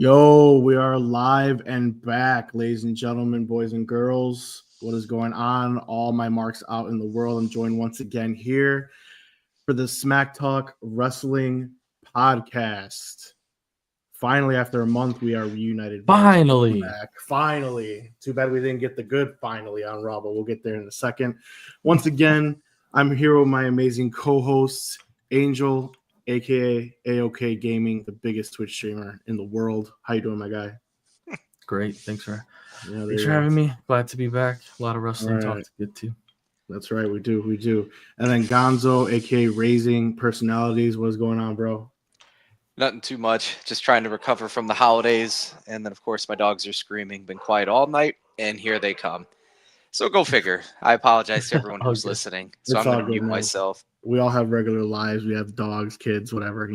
Yo, we are live and back, ladies and gentlemen, boys and girls. What is going on? All my marks out in the world. I'm joined once again here for the SmackTalk Wrestling Podcast. Finally, after a month, we are reunited. Finally. Too bad we didn't get the good finally on Raw, but we'll get there in a second. Once again, I'm here with my amazing co-hosts, Angel, aka AOK Gaming, the biggest Twitch streamer in the world. How you doing, my guy? Great. Thanks for having me. Glad to be back. A lot of wrestling talk to get to. That's right. We do. And then Gonzo, aka Raising Personalities. What's going on, bro? Nothing too much. Just trying to recover from the holidays. And then, of course, my dogs are screaming. Been quiet all night, and here they come. So go figure. I apologize to everyone who's listening. So I'm going to mute myself. We all have regular lives. We have dogs, kids, whatever,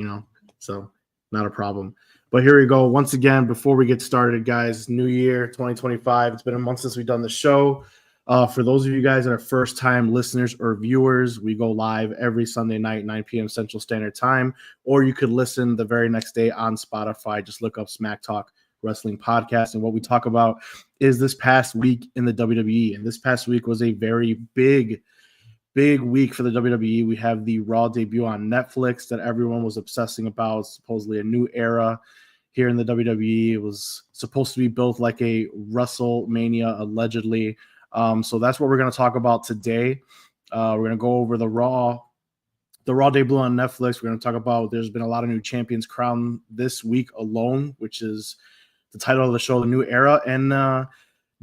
So not a problem. But here we go. Once again, before we get started, guys, New Year 2025. It's been a month since we've done the show. For those of you guys that are first-time listeners or viewers, we go live every Sunday night, 9 p.m. Central Standard Time, or you could listen the very next day on Spotify. Just look up SmackTalk Wrestling Podcast, and what we talk about is this past week in the WWE. And this past week was a very big week for the WWE. We have the Raw debut on Netflix that everyone was obsessing about, supposedly a new era here in the WWE. It was supposed to be built like a WrestleMania, allegedly. So that's what we're going to talk about today. We're going to go over the Raw debut on Netflix. We're going to talk about there's been a lot of new champions crowned this week alone, which is the title of the show, The New Era. And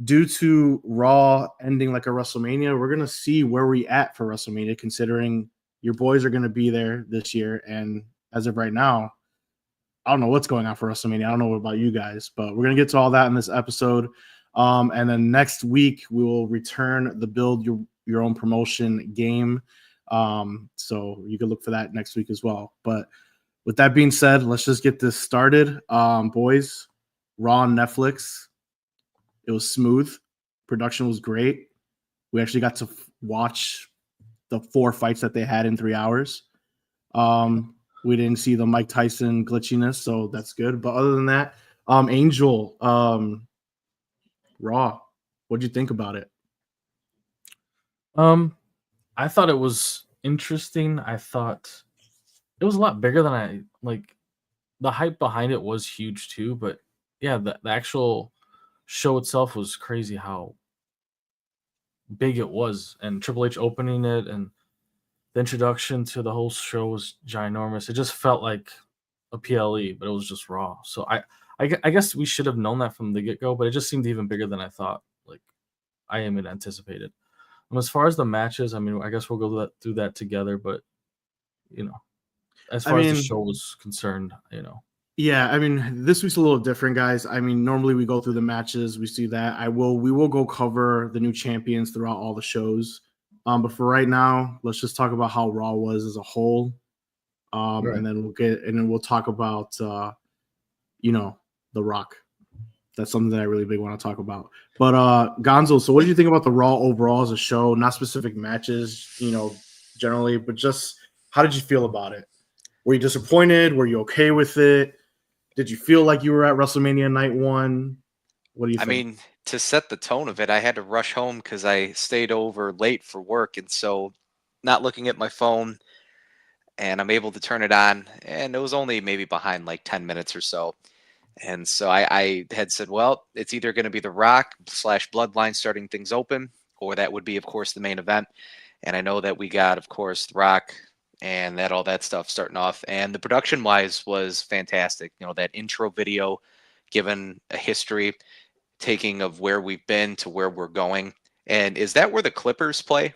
due to Raw ending like a WrestleMania, we're going to see where we at for WrestleMania, considering your boys are going to be there this year. And as of right now, I don't know what's going on for WrestleMania. I don't know about you guys, but we're going to get to all that in this episode. And then next week, we will return the Build Your Own Promotion game. So you can look for that next week as well. But with that being said, let's just get this started. Boys, Raw on Netflix. It was smooth. Production was great. We actually got to watch the 4 fights that they had in 3 hours. We didn't see the Mike Tyson glitchiness, so that's good. But other than that, Angel, Raw, what'd you think about it? I thought it was interesting. I thought it was a lot bigger than I like. The hype behind it was huge too, but yeah, the actual show itself was crazy how big it was, and Triple H opening it and the introduction to the whole show was ginormous. It just felt like a PLE, but it was just Raw. So I guess we should have known that from the get-go, but it just seemed even bigger than I thought. Like I had anticipated. And as far as the matches, I mean, I guess we'll go through that together. But as far as the show was concerned, Yeah, I mean, this week's a little different, guys. I mean, normally we go through the matches, we see that. We will go cover the new champions throughout all the shows. But for right now, let's just talk about how Raw was as a whole. Right. And then we'll talk about The Rock. That's something that I really big want to talk about. But Gonzo, so what did you think about the Raw overall as a show? Not specific matches, generally, but just how did you feel about it? Were you disappointed? Were you okay with it? Did you feel like you were at WrestleMania night 1? What do you think? I mean, to set the tone of it, I had to rush home because I stayed over late for work. And so not looking at my phone, and I'm able to turn it on. And it was only maybe behind like 10 minutes or so. And so I had said, well, it's either going to be The Rock / Bloodline starting things open, or that would be, of course, the main event. And I know that we got, of course, The Rock and all that stuff starting off. And the production-wise was fantastic. That intro video, given a history, taking of where we've been to where we're going. And is that where the Clippers play?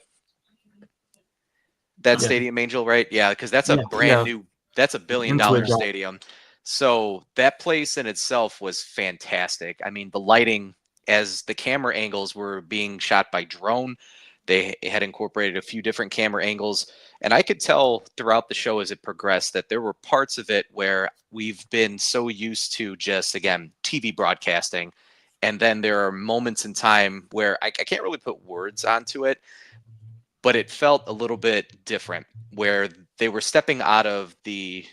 That stadium, Angel, right? Yeah, because that's a brand new, that's $1 billion stadium. So that place in itself was fantastic. I mean, the lighting, as the camera angles were being shot by drone, they had incorporated a few different camera angles. And I could tell throughout the show as it progressed that there were parts of it where we've been so used to just, again, TV broadcasting. And then there are moments in time where I can't really put words onto it, but it felt a little bit different, where they were stepping out of the,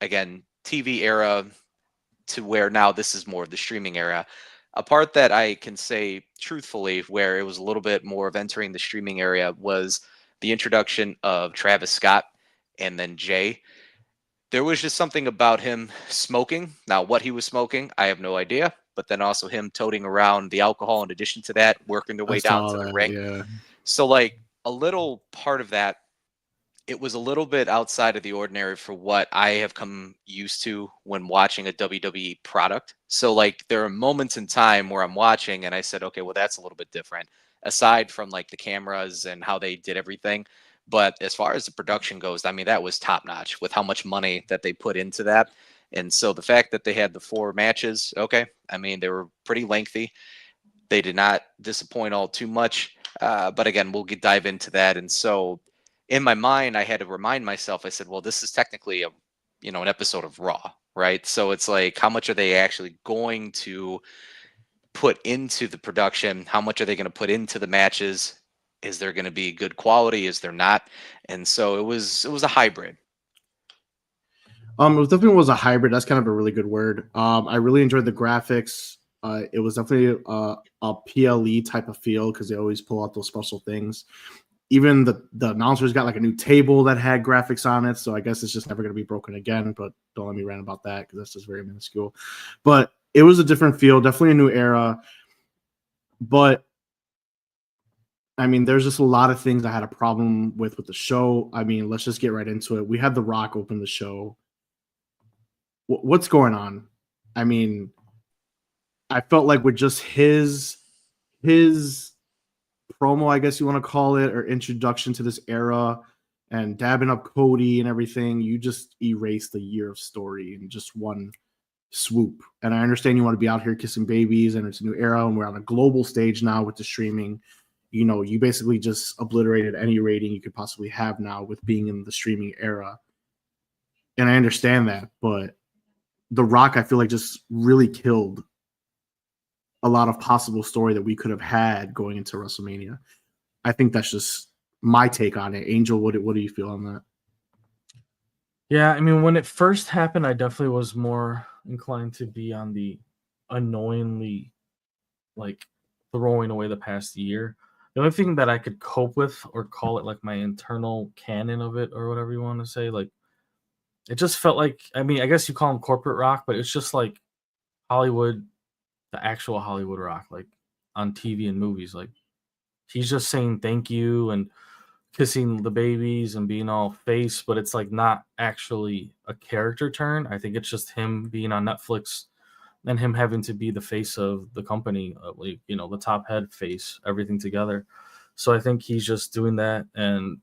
again, TV era to where now this is more of the streaming era. A part that I can say truthfully where it was a little bit more of entering the streaming area was the introduction of Travis Scott and then Jay. There was just something about him smoking. Now, what he was smoking, I have no idea. But then also him toting around the alcohol in addition to that, working their I way down saw to the that. ring. Yeah. So, like, a little part of that, it was a little bit outside of the ordinary for what I have come used to when watching a WWE product. So, like, there are moments in time where I'm watching and I said, okay, well, that's a little bit different, aside from like the cameras and how they did everything. But as far as the production goes, I mean, that was top notch with how much money that they put into that. And so the fact that they had the 4 matches, okay, I mean, they were pretty lengthy. They did not disappoint all too much. But again, we'll dive into that. And so in my mind, I had to remind myself, I said, well, this is technically an episode of Raw, right? So it's like, how much are they actually going to put into the production? How much are they going to put into the matches? Is there going to be good quality? Is there not? And so it was a hybrid. It was definitely was a hybrid. That's kind of a really good word. I really enjoyed the graphics. It was definitely a PLE type of feel because they always pull out those special things. Even the announcers got like a new table that had graphics on it, so I guess it's just never going to be broken again. But don't let me rant about that because that's just very minuscule. But it was a different feel, definitely a new era. But I mean, there's just a lot of things I had a problem with the show. I mean, let's just get right into it. We had The Rock open the show. What's going on? I mean, I felt like with just his promo, I guess you want to call it, or introduction to this era and dabbing up Cody and everything, you just erased a year of story in just one swoop. And I understand you want to be out here kissing babies and it's a new era and we're on a global stage now with the streaming. You basically just obliterated any rating you could possibly have now with being in the streaming era. And I understand that, but The Rock, I feel like, just really killed a lot of possible story that we could have had going into WrestleMania. I think that's just my take on it. Angel, what do you feel on that? Yeah, I mean, when it first happened, I definitely was more inclined to be on the annoyingly, like, throwing away the past year. The only thing that I could cope with or call it like my internal canon of it or whatever you want to say, like, it just felt like, I mean, I guess you call him corporate rock, but it's just like Hollywood, the actual Hollywood rock, like on TV and movies. Like, he's just saying thank you and kissing the babies and being all face, but it's like not actually a character turn. I think it's just him being on Netflix and him having to be the face of the company, like, the top head face, everything together. So I think he's just doing that, and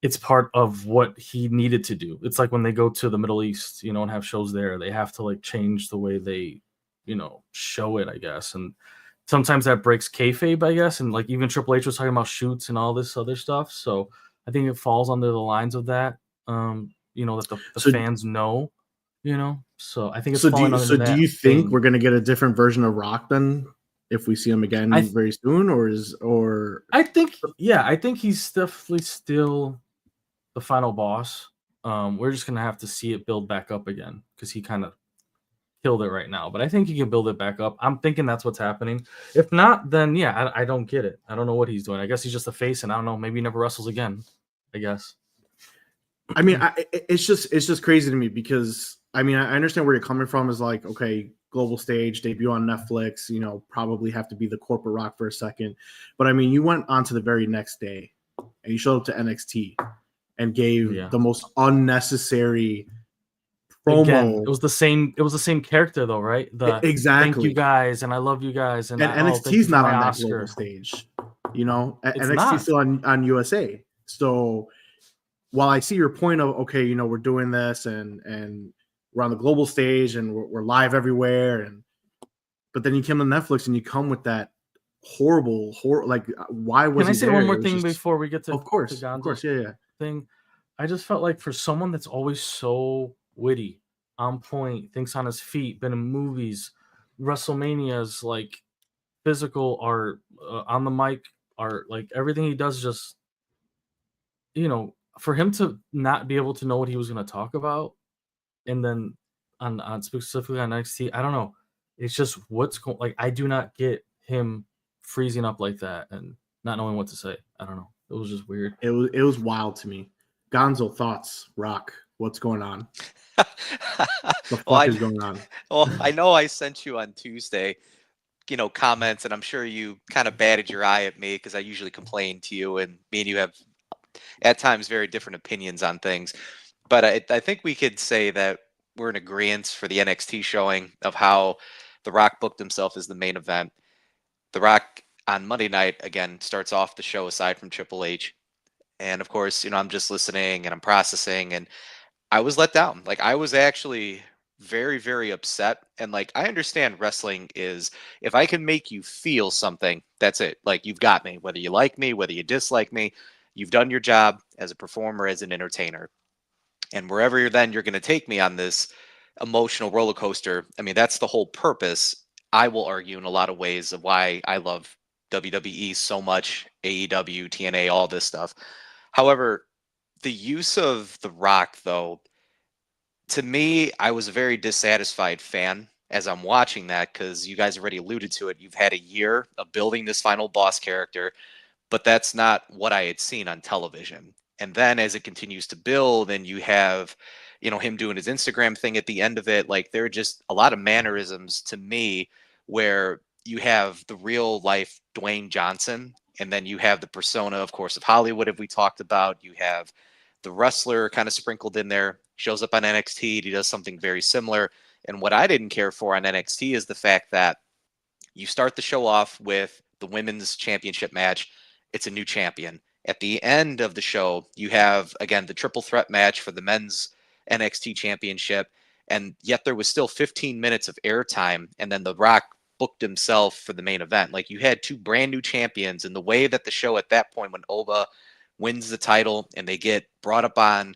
it's part of what he needed to do. It's like when they go to the Middle East, and have shows there, they have to like change the way they, show it, I guess. And sometimes that breaks kayfabe, I guess. And like even Triple H was talking about shoots and all this other stuff. So I think it falls under the lines of that. That the fans know, So I think it's falling under that. Do you think thing. we're gonna get a different version of Rock then if we see him again very soon, or I think he's definitely still the final boss. We're just gonna have to see it build back up again because he kind of killed it right now. But I think he can build it back up. I'm thinking that's what's happening. If not, then yeah, I don't get it. I don't know what he's doing. I guess he's just a face, and I don't know. Maybe he never wrestles again. I guess. I mean, it's just crazy to me because I mean I understand where you're coming from. Is like, okay, global stage debut on Netflix. Probably have to be the corporate Rock for a second, but I mean, you went on to the very next day and you showed up to NXT and gave the most unnecessary promo. Again, it was the same character though, right? Exactly. Thank you guys, and I love you guys, and NXT's not on that global stage. NXT's still on USA. So while I see your point of okay, we're doing this and we're on the global stage and we're live everywhere, but then you come to Netflix and you come with that horrible like why was Can I say there? one more thing before we get to of course yeah thing? I just felt like for someone that's always so witty, on point, thinks on his feet, been in movies, WrestleManias, like physical art, on the mic art, like everything he does, just for him to not be able to know what he was going to talk about, and then on specifically on NXT. I don't know. It's just what's going. Like I do not get him freezing up like that and not knowing what to say. I don't know. It was just weird. It was wild to me. Gonzo, thoughts? Rock, what's going on? The fuck is going on? Well, I know I sent you on Tuesday, comments, and I'm sure you kind of batted your eye at me because I usually complain to you, and me and you have at times very different opinions on things. But I think we could say that we're in agreement for the NXT showing of how The Rock booked himself as the main event. The Rock on Monday night, again, starts off the show aside from Triple H. And of course, I'm just listening and I'm processing, and I was let down. Like, I was actually very, very upset. And like, I understand wrestling is if I can make you feel something, that's it. Like, you've got me, whether you like me, whether you dislike me, you've done your job as a performer, as an entertainer. And wherever you're going to take me on this emotional roller coaster. I mean, that's the whole purpose. I will argue in a lot of ways of why I love WWE so much, AEW, TNA, all this stuff. However, the use of The Rock, though, to me, I was a very dissatisfied fan as I'm watching that because you guys already alluded to it. You've had a year of building this final boss character, but that's not what I had seen on television. And then as it continues to build and you have, him doing his Instagram thing at the end of it, like there are just a lot of mannerisms to me where you have the real life Dwayne Johnson, and then you have the persona, of course, of Hollywood, if we talked about. You have the wrestler kind of sprinkled in there, shows up on NXT, he does something very similar. And what I didn't care for on NXT is the fact that you start the show off with the women's championship match. It's a new champion. At the end of the show, you have, again, the triple threat match for the men's NXT championship. And yet there was still 15 minutes of airtime. And then The Rock booked himself for the main event. Like, you had two brand new champions. And the way that the show at that point, when Oba wins the title and they get brought up on,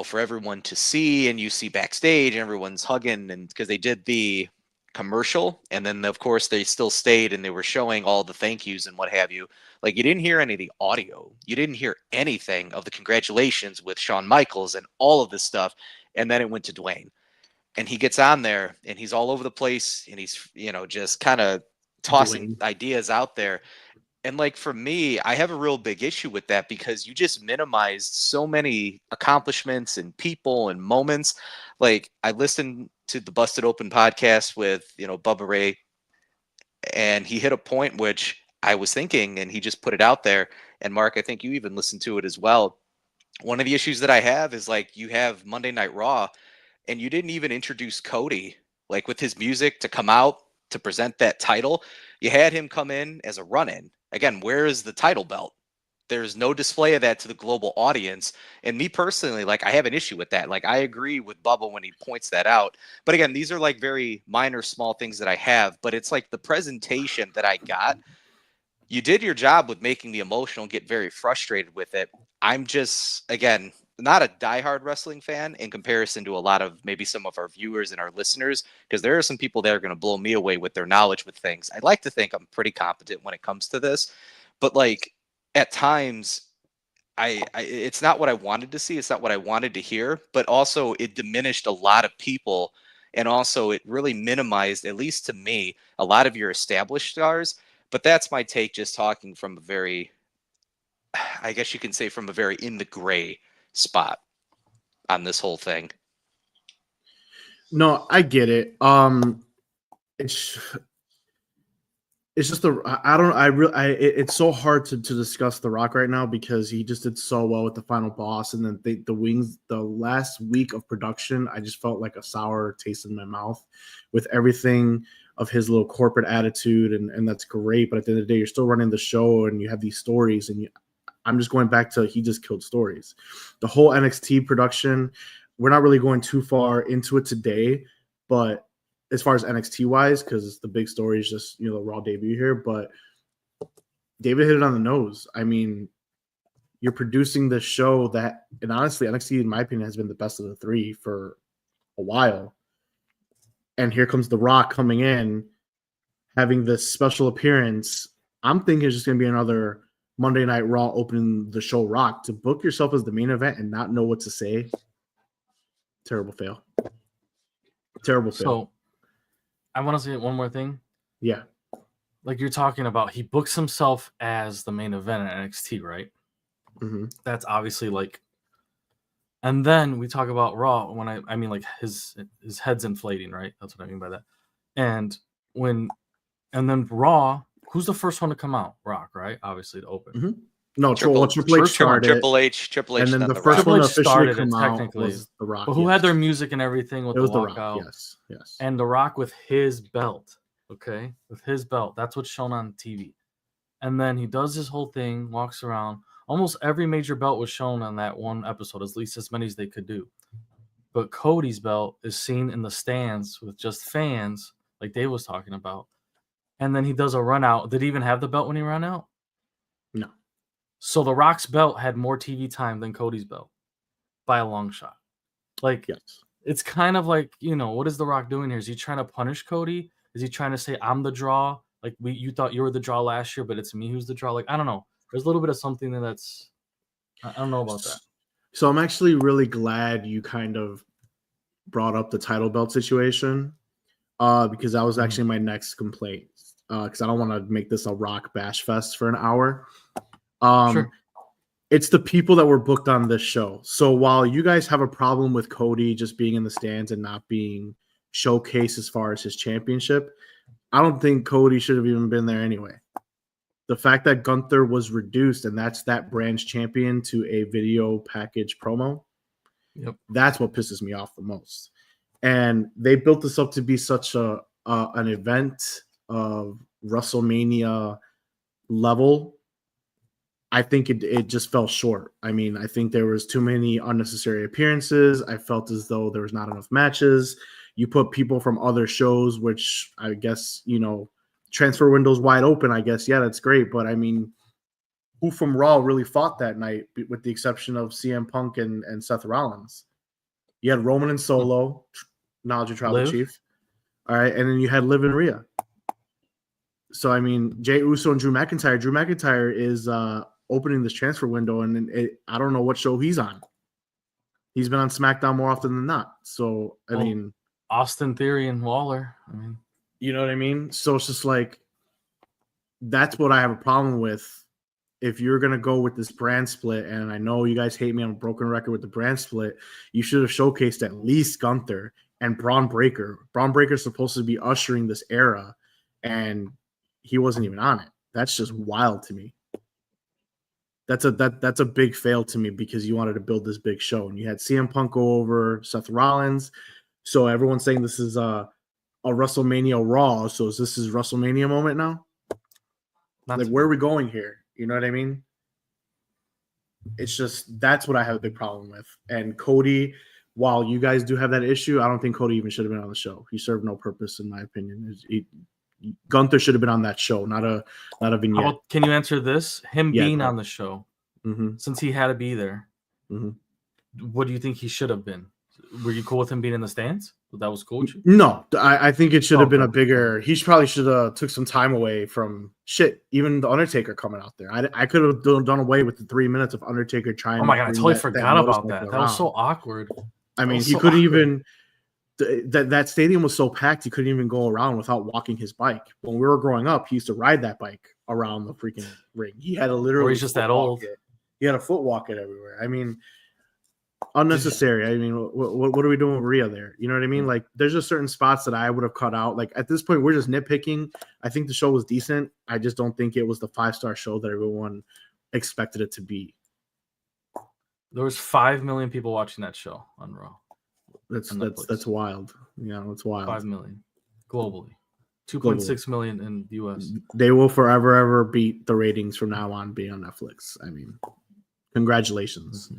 for everyone to see, and you see backstage and everyone's hugging, and because they did the commercial, and then of course they still stayed and they were showing all the thank yous and what have you. Like, you didn't hear any of the audio, you didn't hear anything of the congratulations with Shawn Michaels and all of this stuff. And then it went to Dwayne, and he gets on there and he's all over the place, and he's just kind of tossing ideas out there. And like, for me, I have a real big issue with that because you just minimized so many accomplishments and people and moments. Like, I listened to the Busted Open podcast with, Bubba Ray, and he hit a point which I was thinking, and he just put it out there. And Mark, I think you even listened to it as well. One of the issues that I have is, like, you have Monday Night Raw, and you didn't even introduce Cody, like, with his music to come out to present that title. You had him come in as a run-in. Again, where is the title belt? There's no display of that to the global audience. And me personally, like, I have an issue with that. Like, I agree with Bubba when he points that out. But again, these are like very minor, small things that I have. But it's like the presentation that I got. You did your job with making me emotional and get very frustrated with it. I'm just, again, not a diehard wrestling fan in comparison to a lot of maybe some of our viewers and our listeners, because there are some people that are going to blow me away with their knowledge with things. I'd like to think I'm pretty competent when it comes to this, but like, at times I it's not what I wanted to see. It's not what I wanted to hear, but also it diminished a lot of people. And also it really minimized, at least to me, a lot of your established stars. But that's my take, just talking from a very, I guess you can say, from a very in the gray spot on this whole thing. No, I get it. It's just it's so hard to discuss The Rock right now because he just did so well with the final boss, and then the last week of production, I just felt like a sour taste in my mouth with everything of his little corporate attitude, and that's great. But at the end of the day, you're still running the show, and you have these stories, and I'm just going back to, he just killed stories. The whole NXT production, we're not really going too far into it today, but as far as NXT wise, because the big story is just, the Raw debut here, but David hit it on the nose. I mean, you're producing this show that, and honestly, NXT, in my opinion, has been the best of the three for a while. And here comes The Rock coming in, having this special appearance. I'm thinking it's just going to be another Monday Night Raw opening the show Rock. To book yourself as the main event and not know what to say, terrible fail. Terrible fail. So I want to say one more thing. Yeah. Like you're talking about, he books himself as the main event at NXT, right? Mm-hmm. That's obviously like, and then we talk about Raw when I mean like his head's inflating, right? That's what I mean by that. And then Raw, who's the first one to come out? Rock, right? Obviously to open. Mm-hmm. No, Triple H started. Triple H, and then then the the first Rock. one to Triple H officially started it come out technically, was The Rock. But who had their music and everything with It the was The Rock. walkout? Yes. And The Rock with his belt, okay? With his belt. That's what's shown on TV. And then he does this whole thing, walks around. Almost every major belt was shown on that one episode, at least as many as they could do. But Cody's belt is seen in the stands with just fans, like Dave was talking about. And then he does a run out. Did he even have the belt when he ran out? No. So The Rock's belt had more TV time than Cody's belt by a long shot. Like, Yes. It's kind of like, what is The Rock doing here? Is he trying to punish Cody? Is he trying to say, I'm the draw? Like, you thought you were the draw last year, but it's me who's the draw? Like, I don't know. There's a little bit of something that's, I don't know about that. So I'm actually really glad you kind of brought up the title belt situation because that was actually my next complaint because I don't want to make this a Rock bash fest for an hour. Sure. It's the people that were booked on this show. So while you guys have a problem with Cody just being in the stands and not being showcased as far as his championship, I don't think Cody should have even been there anyway. The fact that Gunther was reduced and that's that brand's champion to a video package promo, that's what pisses me off the most. And they built this up to be such an event of WrestleMania level. I think it just fell short. I mean, I think there was too many unnecessary appearances. I felt as though there was not enough matches. You put people from other shows, which I guess, transfer windows wide open, I guess. Yeah, that's great. But I mean, who from Raw really fought that night, with the exception of CM Punk and Seth Rollins? You had Roman and Solo, Knowledge of Tribal Chief. All right. And then you had Liv and Rhea. So, I mean, Jey Uso and Drew McIntyre. Drew McIntyre is opening this transfer window, and I don't know what show he's on. He's been on SmackDown more often than not. So, I mean, Austin Theory and Waller. I mean, you know what I mean? So it's just like, that's what I have a problem with. If you're going to go with this brand split, and I know you guys hate me on a broken record with the brand split, you should have showcased at least Gunther and Braun Breaker. Braun Breaker's supposed to be ushering this era, and he wasn't even on it. That's just wild to me. That's a big fail to me because you wanted to build this big show, and you had CM Punk go over Seth Rollins. So everyone's saying this is a WrestleMania Raw. So is this his WrestleMania moment now? Like, where are we going here? You know what I mean? It's just, that's what I have a big problem with. And Cody, while you guys do have that issue, I don't think Cody even should have been on the show. He served no purpose, in my opinion. Gunther should have been on that show, not a vignette. Can you answer this? Being on the show, since he had to be there, what do you think he should have been? Were you cool with him being in the stands? That was cool. No, I think it should have been a bigger. He probably should have took some time away from shit. Even the Undertaker coming out there, I could have done away with the 3 minutes of Undertaker trying. Oh my god, I totally forgot about that. That was so awkward. I mean, he couldn't even. That stadium was so packed, he couldn't even go around without walking his bike. When we were growing up, he used to ride that bike around the freaking ring. He had a literally. Or he's just that old. He had a foot walk it everywhere. I mean, unnecessary. I mean, what are we doing with Rhea there? You know what I mean? Like, there's just certain spots that I would have cut out. Like, at this point, we're just nitpicking. I think the show was decent. I just don't think it was the 5-star show that everyone expected it to be. There was 5 million people watching that show on Raw. That's wild. Yeah, that's wild. 5 million globally, 2.6 million in the US. They will forever ever beat the ratings from now on being on Netflix. I mean, congratulations.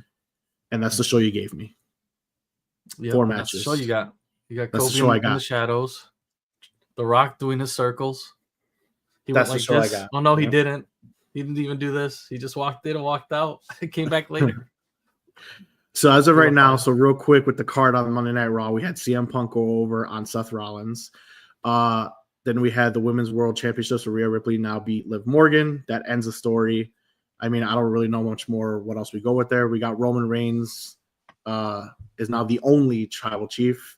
And that's the show you gave me. Yep, 4 matches. That's the show you got. You got That's Kobe in the shadows. The Rock doing his circles. He that's went the like show this. I got. Oh no, he didn't. He didn't even do this. He just walked in and walked out. He came back later. So as of right now, so real quick with the card on Monday Night Raw, we had CM Punk go over on Seth Rollins. Then we had the Women's World Championships where Rhea Ripley now beat Liv Morgan. That ends the story. I mean, I don't really know much more what else we go with there. We got Roman Reigns is now the only tribal chief.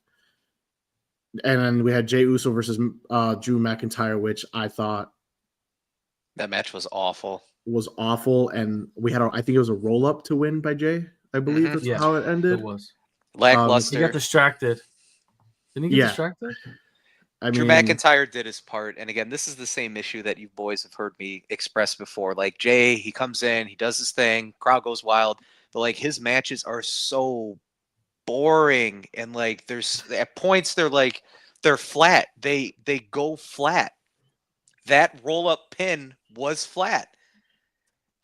And then we had Jey Uso versus Drew McIntyre, which I thought That match was awful. was awful. And we had, I think it was a roll up to win by Jey. I believe that's Yeah, how it ended. It was. He Lackluster. got distracted. Didn't he get Yeah. distracted? I Drew mean, McIntyre did his part, and again, this is the same issue that you boys have heard me express before. Like Jay, he comes in, he does his thing, crowd goes wild, but like his matches are so boring, and like there's at points they're flat. They go flat. That roll up pin was flat.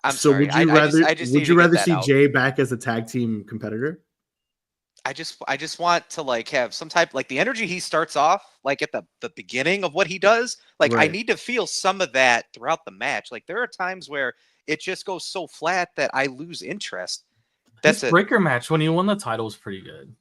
I'm so sorry. would you I rather just would needed you to get rather that see out. Jay back as a tag team competitor? I just want to like have some type like the energy he starts off like at the beginning of what he does. Like I Right. need to feel some of that throughout the match. Like there are times where it just goes so flat that I lose interest. That's His it. breaker match when he won the title was pretty good.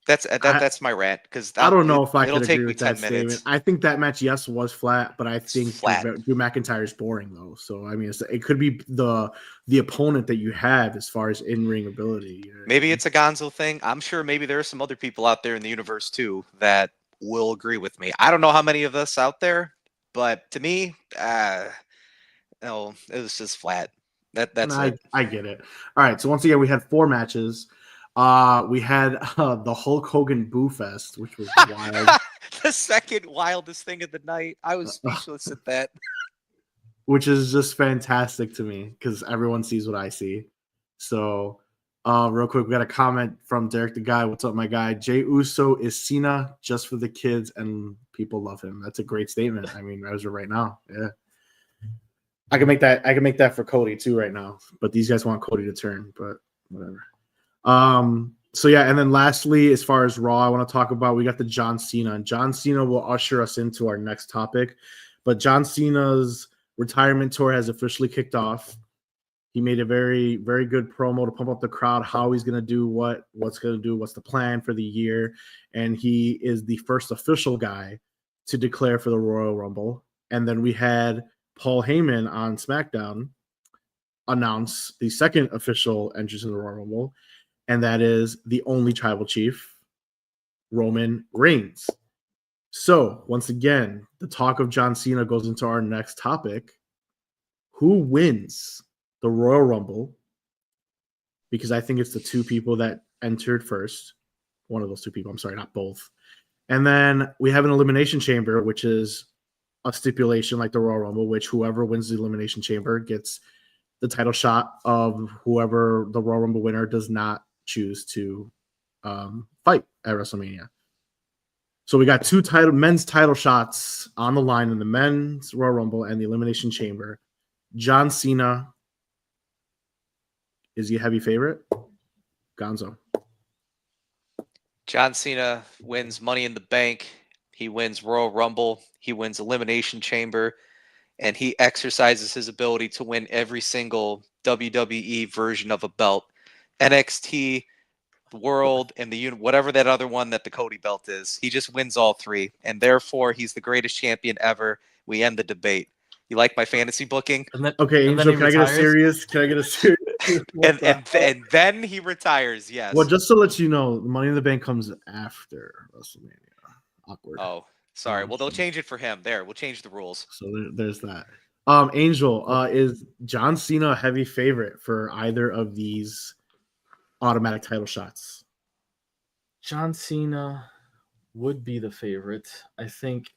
That's my rant because I don't know if I it'll could take agree me with that 10 minutes. statement. I think that match, yes, was flat, but I think flat. Drew McIntyre is boring though. So I mean, it could be the opponent that you have as far as in ring ability. You know what I Maybe mean? it's a Gonzo thing. I'm sure maybe there are some other people out there in the universe too that will agree with me. I don't know how many of us out there, but to me, no, it was just flat. That's it. I get it. All right. So once again, we had 4 matches. We had the Hulk Hogan Boo Fest, which was wild. The second wildest thing of the night. I was speechless at that. Which is just fantastic to me because everyone sees what I see. So, real quick, we got a comment from Derek the Guy. What's up, my guy? Jey Uso is Cena just for the kids, and people love him. That's a great statement. I mean, as of right now, yeah. I can make that for Cody too right now, but these guys want Cody to turn, but whatever. So yeah, and then lastly, as far as Raw, I want to talk about, we got the John Cena, and John Cena will usher us into our next topic. But John Cena's retirement tour has officially kicked off. He made a very, very good promo to pump up the crowd, how he's going to do what's going to do, what's the plan for the year. And he is the first official guy to declare for the Royal Rumble. And then we had Paul Heyman on SmackDown announce the second official entrance in the Royal Rumble, and that is the only tribal chief, Roman Reigns. So, once again, the talk of John Cena goes into our next topic. Who wins the Royal Rumble? Because I think it's the 2 people that entered first. One of those 2 people. I'm sorry, not both. And then we have an Elimination Chamber, which is a stipulation like the Royal Rumble, which whoever wins the Elimination Chamber gets the title shot of whoever the Royal Rumble winner does not choose to fight at WrestleMania. So we got 2 men's title shots on the line in the men's Royal Rumble and the Elimination Chamber. John Cena, is he a heavy favorite? Gonzo. John Cena wins Money in the Bank. He wins Royal Rumble. He wins Elimination Chamber. And he exercises his ability to win every single WWE version of a belt. NXT, World, and the whatever that other one that the Cody belt is. He just wins all 3. And therefore, he's the greatest champion ever. We end the debate. You like my fantasy booking? Okay, Angel, can I get a serious? and then he retires, yes. Well, just to let you know, Money in the Bank comes after WrestleMania. Awkward. Oh, sorry. Well, they'll change it for him. There, we'll change the rules. So there's that. Angel, is John Cena a heavy favorite for either of these automatic title shots? John Cena would be the favorite. I think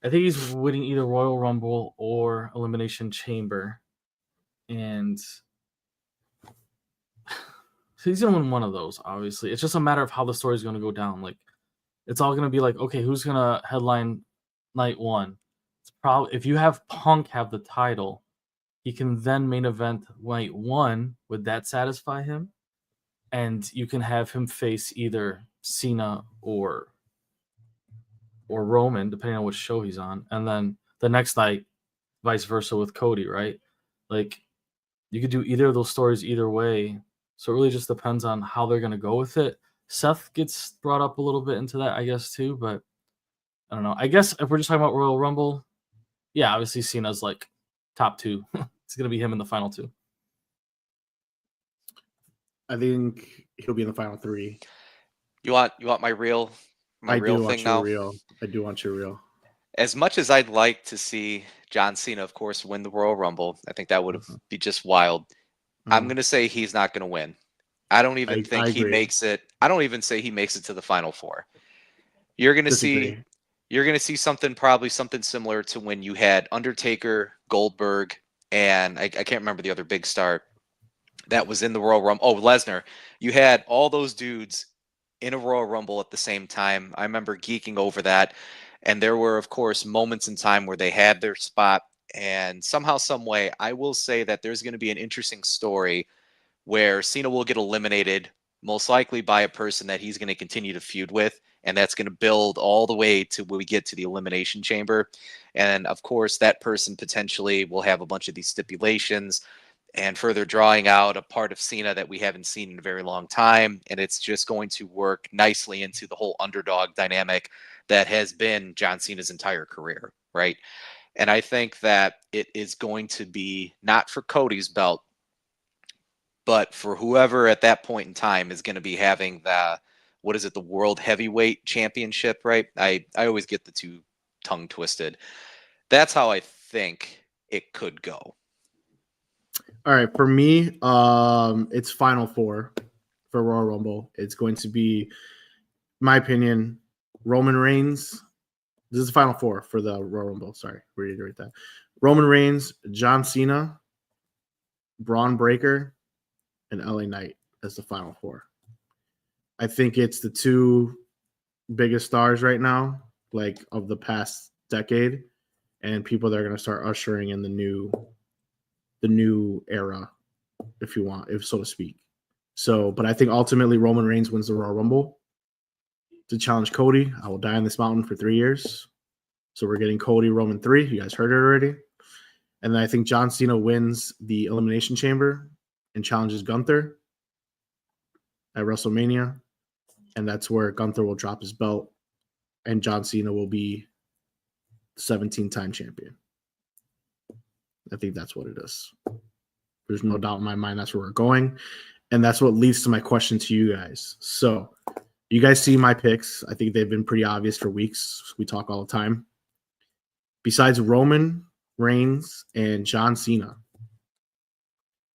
he's winning either Royal Rumble or Elimination Chamber. And he's going to win one of those, obviously. It's just a matter of how the story is going to go down. Like, it's all going to be like, okay, who's going to headline night 1? It's probably, if you have Punk have the title, he can then main event night 1. Would that satisfy him? And you can have him face either Cena or Roman, depending on which show he's on. And then the next night, vice versa with Cody, right? Like, you could do either of those stories either way. So it really just depends on how they're going to go with it. Seth gets brought up a little bit into that, I guess, too. But I don't know. I guess if we're just talking about Royal Rumble, yeah, obviously Cena's like top 2. It's going to be him in the final 2. I think he'll be in the final 3. You want my real I do thing want your now? real. I do want your real. As much as I'd like to see John Cena, of course, win the Royal Rumble, I think that would be just wild. I'm going to say he's not going to win. I don't even think I he agree. makes it. I don't even say he makes it to the Final Four. You're going to see probably something similar to when you had Undertaker, Goldberg, and I can't remember the other big star that was in the Royal Rumble. Oh, Lesnar. You had all those dudes in a Royal Rumble at the same time. I remember geeking over that. And there were, of course, moments in time where they had their spot. And somehow, some way, I will say that there's going to be an interesting story where Cena will get eliminated, most likely by a person that he's going to continue to feud with. And that's going to build all the way to when we get to the Elimination Chamber. And of course, that person potentially will have a bunch of these stipulations and further drawing out a part of Cena that we haven't seen in a very long time. And it's just going to work nicely into the whole underdog dynamic that has been John Cena's entire career, right? And I think that it is going to be not for Cody's belt, but for whoever at that point in time is going to be having the World Heavyweight Championship, right? I always get the two tongue twisted. That's how I think it could go. All right, for me, it's Final Four for Royal Rumble. It's going to be, my opinion, Roman Reigns. This is the Final Four for the Royal Rumble. Sorry, reiterate that. Roman Reigns, John Cena, Braun Breaker, and LA Knight as the Final Four. I think it's the two biggest stars right now, like of the past decade, and people that are going to start ushering in the new era, if you want, if so to speak. So, but I think ultimately Roman Reigns wins the Royal Rumble to challenge Cody. I will die on this mountain for 3 years. So we're getting Cody Roman 3. You guys heard it already. And then I think John Cena wins the Elimination Chamber and challenges Gunther at WrestleMania. And that's where Gunther will drop his belt and John Cena will be 17-time champion. I think that's what it is. There's no doubt in my mind that's where we're going. And that's what leads to my question to you guys. So you guys see my picks. I think they've been pretty obvious for weeks. We talk all the time. Besides Roman Reigns and John Cena,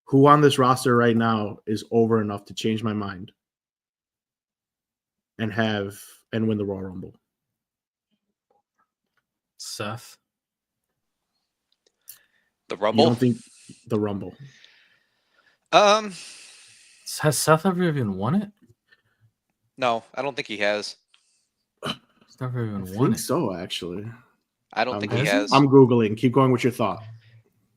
who on this roster right now is over enough to change my mind and win the Royal Rumble? Seth. The Rumble? You don't think the Rumble? Has Seth ever even won it? No, I don't think he has. He's never even I won think it. so, actually. I don't think he has. I'm Googling. Keep going with your thought.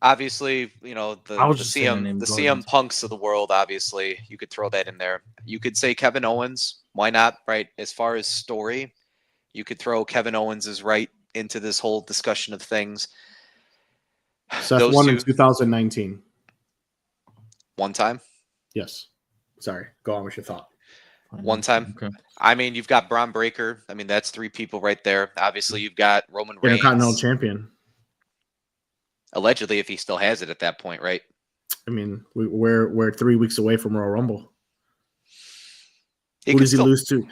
Obviously, you know, the CM Punks of the world, obviously, you could throw that in there. You could say Kevin Owens. Why not, right? As far as story, you could throw Kevin Owens as right into this whole discussion of things. Seth won in 2019. One time? Yes. Sorry. Go on with your thought. One time. Okay. I mean, you've got Braun Breaker. I mean, that's three people right there. Obviously, you've got Roman Reigns. Intercontinental champion. Allegedly, if he still has it at that point, right? I mean, we're 3 weeks away from Royal Rumble. Who does he lose to?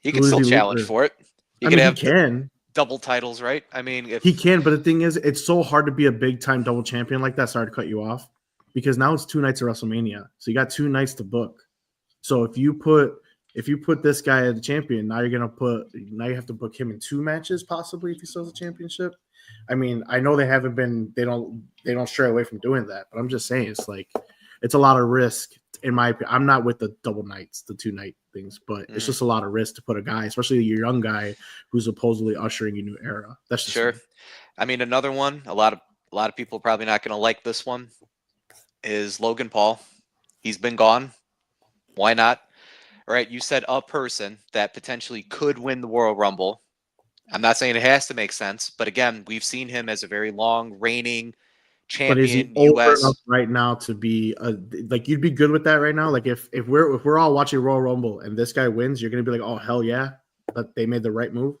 He can still challenge for it. He can double titles, right? I mean, if he can, but the thing is, it's so hard to be a big time double champion like that. Sorry to cut you off, because now it's 2 nights of WrestleMania, so you got 2 nights to book. So if you put this guy as the champion, now you have to book him in 2 matches possibly if he still has a championship. I mean, I know they don't stray away from doing that, but I'm just saying it's a lot of risk in my opinion. I'm not with the double nights, the 2 night things, but it's just a lot of risk to put a guy, especially a young guy who's supposedly ushering a new era. That's just sure. I mean, another one, a lot of people are probably not going to like this one, is Logan Paul. He's been gone. Why not? All right, you said a person that potentially could win the Royal Rumble. I'm not saying it has to make sense, but again, we've seen him as a very long reigning champion. But is he over enough right now to be you'd be good with that right now? Like if we're all watching Royal Rumble and this guy wins, you're gonna be like, oh hell yeah, that they made the right move.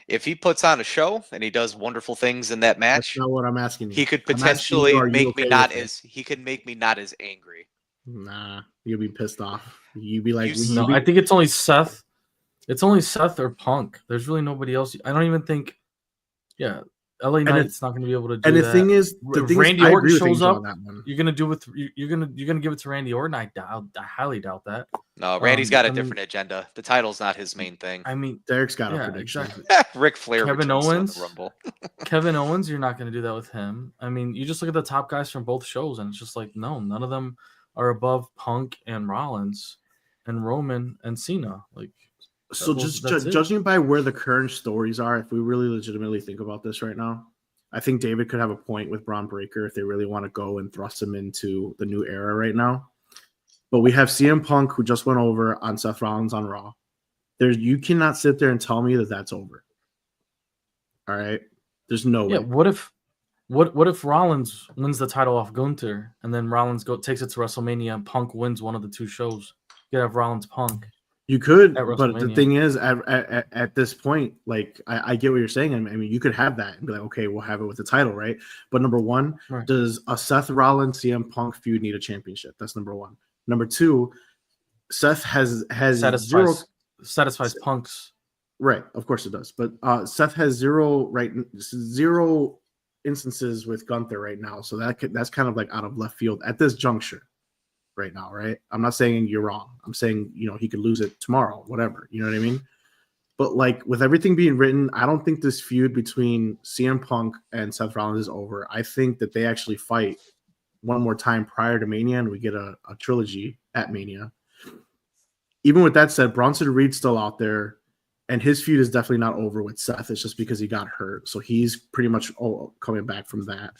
If he puts on a show and he does wonderful things in that match, that's not what I'm asking you. He could potentially make me not as angry. Nah, you'll be pissed off. You'd be like, You No, I think it's only Seth. It's only Seth or Punk. There's really nobody else. I don't even think. Yeah, LA Knight's not going to be able to do and the that. thing is, Randy I Orton agree with shows Angel up. on that one. You're gonna give it to Randy Orton. I highly doubt that. No, Randy's got a I mean- different agenda. The title's not his main thing. I mean, Derek's got a yeah, prediction. exactly. Ric Flair Kevin returns to Owens? the Rumble. Kevin Owens, you're not going to do that with him. I mean, you just look at the top guys from both shows, and it's just like, no, none of them are above Punk and Rollins and Roman and Cena. Like, So just judging by where the current stories are, if we really legitimately think about this right now, I think David could have a point with Braun Breaker if they really want to go and thrust him into the new era right now. But we have CM Punk, who just went over on Seth Rollins on Raw. You cannot sit there and tell me that that's over. All right, there's no way. What if Rollins wins the title off Gunther, and then Rollins takes it to WrestleMania, and Punk wins one of the two shows? You could have Rollins Punk. You could, at but the WrestleMania. thing is, at this point, like I get what you're saying. I mean, you could have that and be like, okay, we'll have it with the title, right? But number one, Right. does a Seth Rollins CM Punk feud need a championship? That's number one. Number two, Seth has satisfies Punk's. Right, of course it does. But Seth has zero instances with Gunther right now, so that's kind of like out of left field at this juncture right now, right? I'm not saying you're wrong. I'm saying, he could lose it tomorrow, whatever. You know what I mean? But like with everything being written, I don't think this feud between CM Punk and Seth Rollins is over. I think that they actually fight one more time prior to Mania, and we get a trilogy at Mania. Even with that said, Bronson Reed's still out there, and his feud is definitely not over with Seth. It's just because he got hurt, so he's pretty much coming back from that.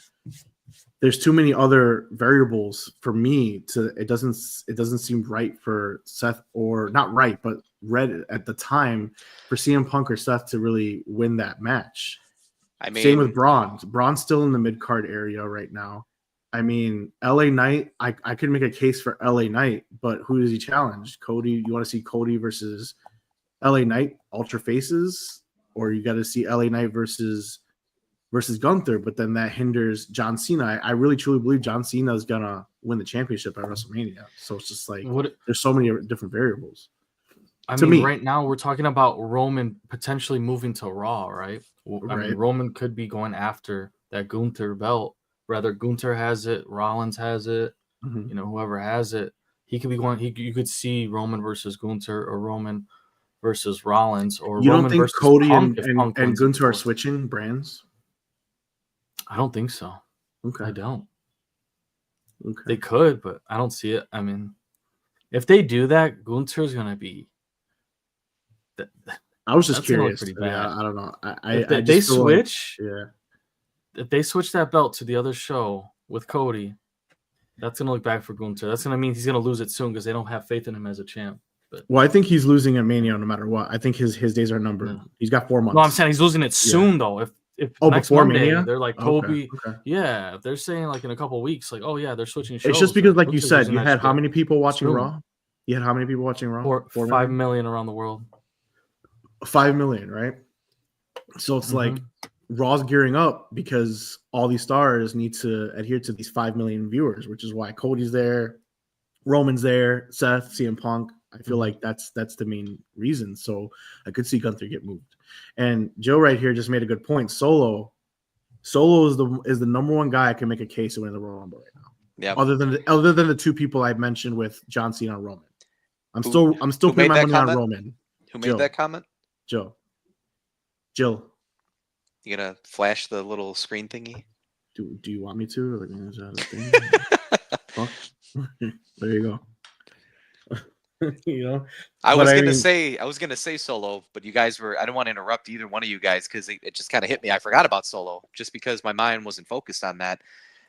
There's too many other variables for me to. It doesn't seem right for Seth, or not right, but read at the time for CM Punk or Seth to really win that match. I mean, same with Braun. Braun's still in the mid card area right now. I mean, LA Knight, I could make a case for LA Knight, but who does he challenge? Cody? You want to see Cody versus LA Knight, Ultra Faces? Or you got to see LA Knight versus Gunther, but then that hinders John Cena. I really truly believe John Cena is going to win the championship at WrestleMania. So it's just like there's so many different variables. I mean, right now we're talking about Roman potentially moving to Raw, right? I mean, Roman could be going after that Gunther belt. Whether Gunther has it, Rollins has it, whoever has it, he could be going. You could see Roman versus Gunther, or Roman versus Rollins, or you Roman don't think versus Cody Punk and Gunther are switching brands? I don't think so. Okay, I don't. Okay, they could, but I don't see it. I mean, if they do that, Gunther's gonna be. I was just curious. Pretty bad. Yeah, I don't know. If they switch, yeah. If they switch that belt to the other show with Cody, that's gonna look bad for Gunther. That's gonna mean he's gonna lose it soon because they don't have faith in him as a champ. But I think he's losing at Mania no matter what. I think his days are numbered. Yeah. He's got 4 months. No, I'm saying he's losing it soon though. If next before Monday, Mania, they're like Kobe. Okay. Yeah, if they're saying like in a couple of weeks, like they're switching shows. It's just because, like you said, you had how many people watching Raw? You had how many people watching Raw? 5 million around the world. 5 million, right? So it's like Raw's gearing up because all these stars need to adhere to these 5 million viewers, which is why Cody's there, Roman's there, Seth, CM Punk. I feel like that's the main reason. So I could see Gunther get moved. And Joe right here just made a good point. Solo is the number one guy I can make a case to win the Royal Rumble right now. Yeah. Other than the two people I mentioned with John Cena and Roman. I'm still putting my money on Roman. Who made that comment? Jill. You gonna flash the little screen thingy? Do you want me to? Like, is that a thing? There you go. I was gonna say Solo, but you guys were. I don't want to interrupt either one of you guys because it just kind of hit me. I forgot about Solo just because my mind wasn't focused on that.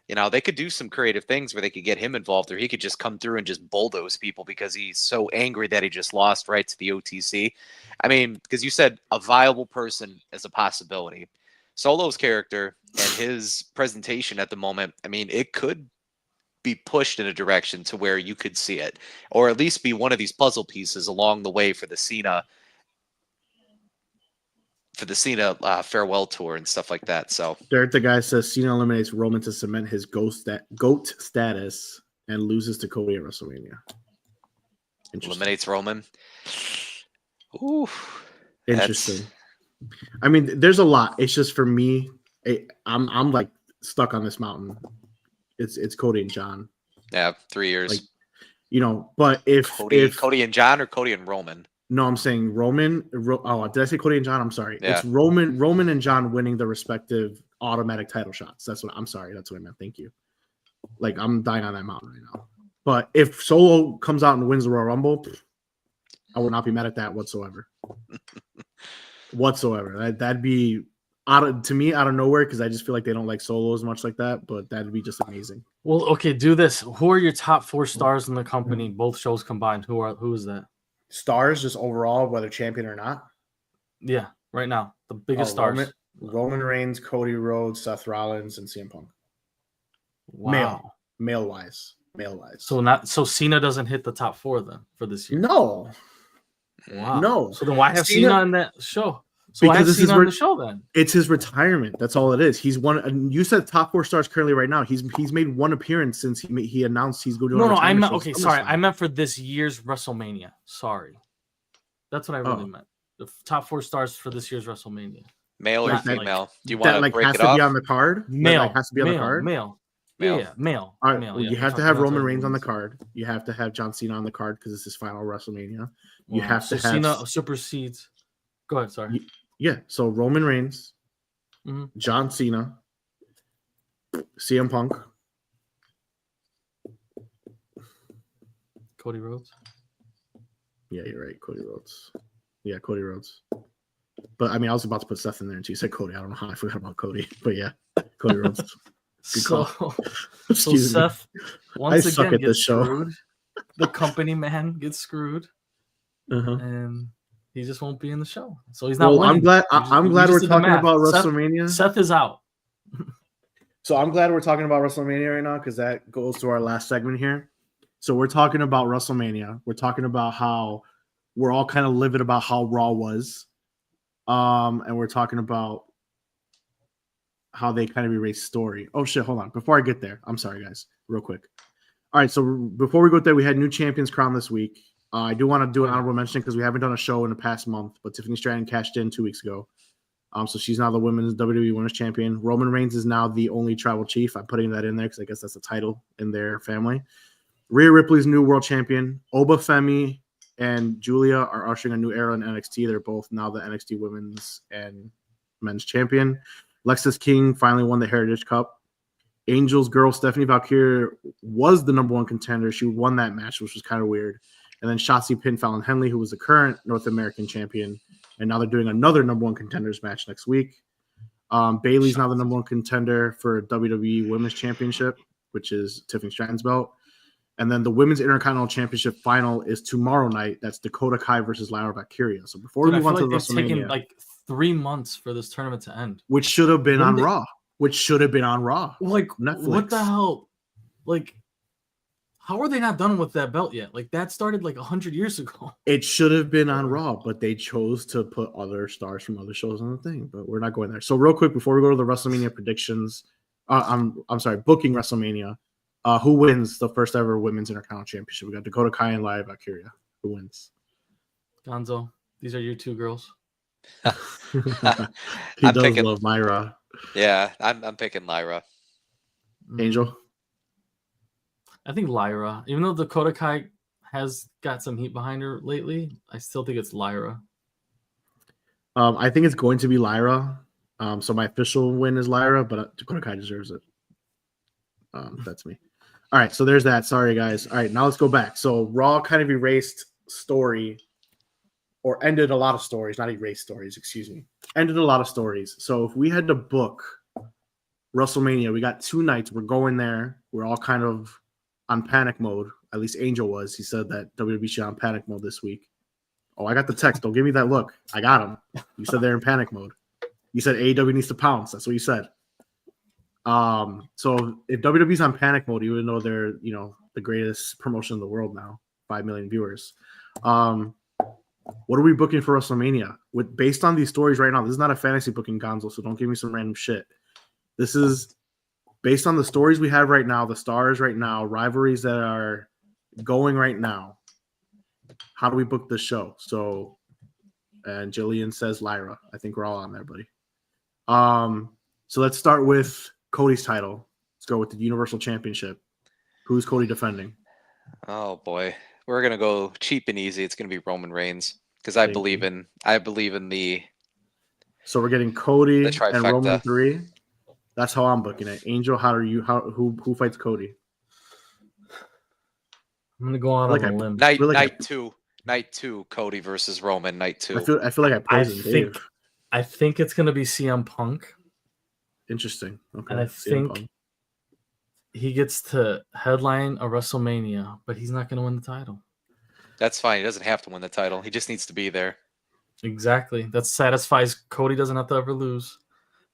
They could do some creative things where they could get him involved, or he could just come through and just bulldoze people because he's so angry that he just lost right to the OTC. I mean, because you said a viable person as a possibility. Solo's character and his presentation at the moment, I mean, it could be pushed in a direction to where you could see it, or at least be one of these puzzle pieces along the way for the Cena farewell tour and stuff like that. So Derek the guy says Cena eliminates Roman to cement his GOAT status and loses to Cody at WrestleMania. Eliminates Roman. Ooh. Interesting. I mean, there's a lot. It's just for me, I'm like stuck on this mountain. It's Cody and John. Yeah, 3 years. Like, you know, but if Cody and John or Cody and Roman? No, I'm saying Roman. Did I say Cody and John? I'm sorry. Yeah. It's Roman and John winning the respective automatic title shots. I'm sorry. That's what I meant. Thank you. Like, I'm dying on that mountain right now. But if Solo comes out and wins the Royal Rumble, I would not be mad at that whatsoever. That'd be out of nowhere, because I just feel like they don't like Solo as much like that. But that'd be just amazing. Well, okay, do this. Who are your top 4 stars in the company, both shows combined? Who is that? Stars, just overall, whether champion or not. Yeah, right now, the biggest stars. Roman Reigns, Cody Rhodes, Seth Rollins, and CM Punk. Wow. Male wise. So Cena doesn't hit the top 4 then for this year. No. Wow. No. So then why have Cena on that show? So why have Cena on the show then? It's his retirement. That's all it is. He's one. You said top 4 stars currently right now. He's made one appearance since he announced he's going to. No. I meant Sorry, I meant for this year's WrestleMania. Sorry, that's what I really meant. The top 4 stars for this year's WrestleMania. Male or female? Do you want to break has it to off? be on the card? Male. Has to be on the card. Male. Yeah, male. All right. Male, You have to have Roman Reigns on the card. You have to have John Cena on the card because it's his final WrestleMania. You have to have Cena supersedes. Go ahead. Sorry. Yeah. So Roman Reigns, John Cena, CM Punk, Cody Rhodes. Yeah, you're right. Cody Rhodes. Yeah, Cody Rhodes. But I mean, I was about to put Seth in there until you said Cody. I don't know how I forgot about Cody. But yeah, Cody Rhodes. So Seth once again gets screwed. The company man gets screwed, and he just won't be in the show. So he's not. Well, winning. I'm glad we're talking about WrestleMania. Seth is out. So I'm glad we're talking about WrestleMania right now, because that goes to our last segment here. So we're talking about WrestleMania. We're talking about how we're all kind of livid about how Raw was, and we're talking about how they kind of erase story. Oh shit, hold on. Before I get there, I'm sorry guys, real quick. All right, so before we go there, we had new champions crowned this week. I do want to do an honorable mention because we haven't done a show in the past month, but Tiffany Stratton cashed in 2 weeks ago. So she's now the women's WWE Women's Champion. Roman Reigns is now the only tribal chief. I'm putting that in there because I guess that's a title in their family. Rhea Ripley's new world champion. Oba Femi and Julia are ushering a new era in NXT. They're both now the NXT Women's and Men's Champion. Lexis King finally won the Heritage Cup. Angel's girl, Stephanie Valkyrie, was the number 1 contender. She won that match, which was kind of weird. And then Shotzi pinned Fallon Henley, who was the current North American champion. And now they're doing another number 1 contenders match next week. Bayley's now the number 1 contender for WWE Women's Championship, which is Tiffany Stratton's belt. And then the Women's Intercontinental Championship final is tomorrow night. That's Dakota Kai versus Lyra Valkyria. So before we move on to WrestleMania, taken like 3 months for this tournament to end, which should have been on Raw. Like, Netflix. What the hell? Like, how are they not done with that belt yet? Like, that started like 100 years ago. It should have been on Raw, but they chose to put other stars from other shows on the thing. But we're not going there. So real quick before we go to the WrestleMania predictions, I'm sorry, booking WrestleMania. Who wins the first ever Women's Intercontinental Championship? We got Dakota Kai and Lyra Valkyria. Who wins? Gonzo, these are your 2 girls. He does love Myra. Yeah, I'm picking Lyra. Angel? I think Lyra. Even though Dakota Kai has got some heat behind her lately, I still think it's Lyra. I think it's going to be Lyra. So my official win is Lyra, but Dakota Kai deserves it. That's me. All right, so there's that. Sorry, guys. All right, now let's go back. So Raw kind of erased story, or ended a lot of stories, not erased stories, excuse me. Ended a lot of stories. So if we had to book WrestleMania, we got 2 nights. We're going there. We're all kind of on panic mode. At least Angel was. He said that WWE should on panic mode this week. Oh, I got the text. Don't give me that look. I got him. You said they're in panic mode. You said AEW needs to pounce. That's what you said. So if WWE's on panic mode, you would know they're, the greatest promotion in the world now, 5 million viewers. What are we booking for WrestleMania? Based on these stories right now, this is not a fantasy booking, Gonzo, so don't give me some random shit. This is based on the stories we have right now, the stars right now, rivalries that are going right now, how do we book this show? So, and Jillian says Lyra. I think we're all on there, buddy. So let's start with Cody's title. Let's go with the Universal Championship. Who's Cody defending? Oh boy, we're gonna go cheap and easy. It's gonna be Roman Reigns because I believe in the So we're getting Cody and trifecta. Roman 3. That's how I'm booking it. Angel, who fights Cody? I'm gonna go on a limb. Night two, Cody versus Roman. Night 2. I feel like I poisoned Dave. I think it's gonna be CM Punk. Interesting. Okay. And I think he gets to headline a WrestleMania, but he's not gonna win the title. That's fine. He doesn't have to win the title. He just needs to be there. Exactly. That satisfies Cody. Doesn't have to ever lose.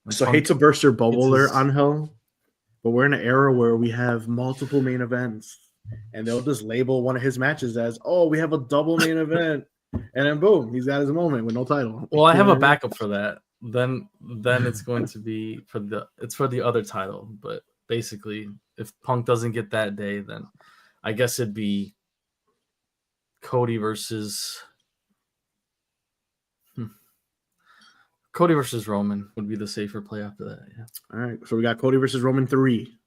And So Punk hate to burst your bubble gets there, his- Angel, but we're in an era where we have multiple main events, and they'll just label one of his matches as, "Oh, we have a double main event," and then boom, he's got his moment with no title. Well, I have You know a what mean? backup for that. Then it's going to be for the other title. But basically, if Punk doesn't get that day, then I guess it'd be Cody versus Roman would be the safer play after that. Yeah. All right, so we got Cody versus Roman 3,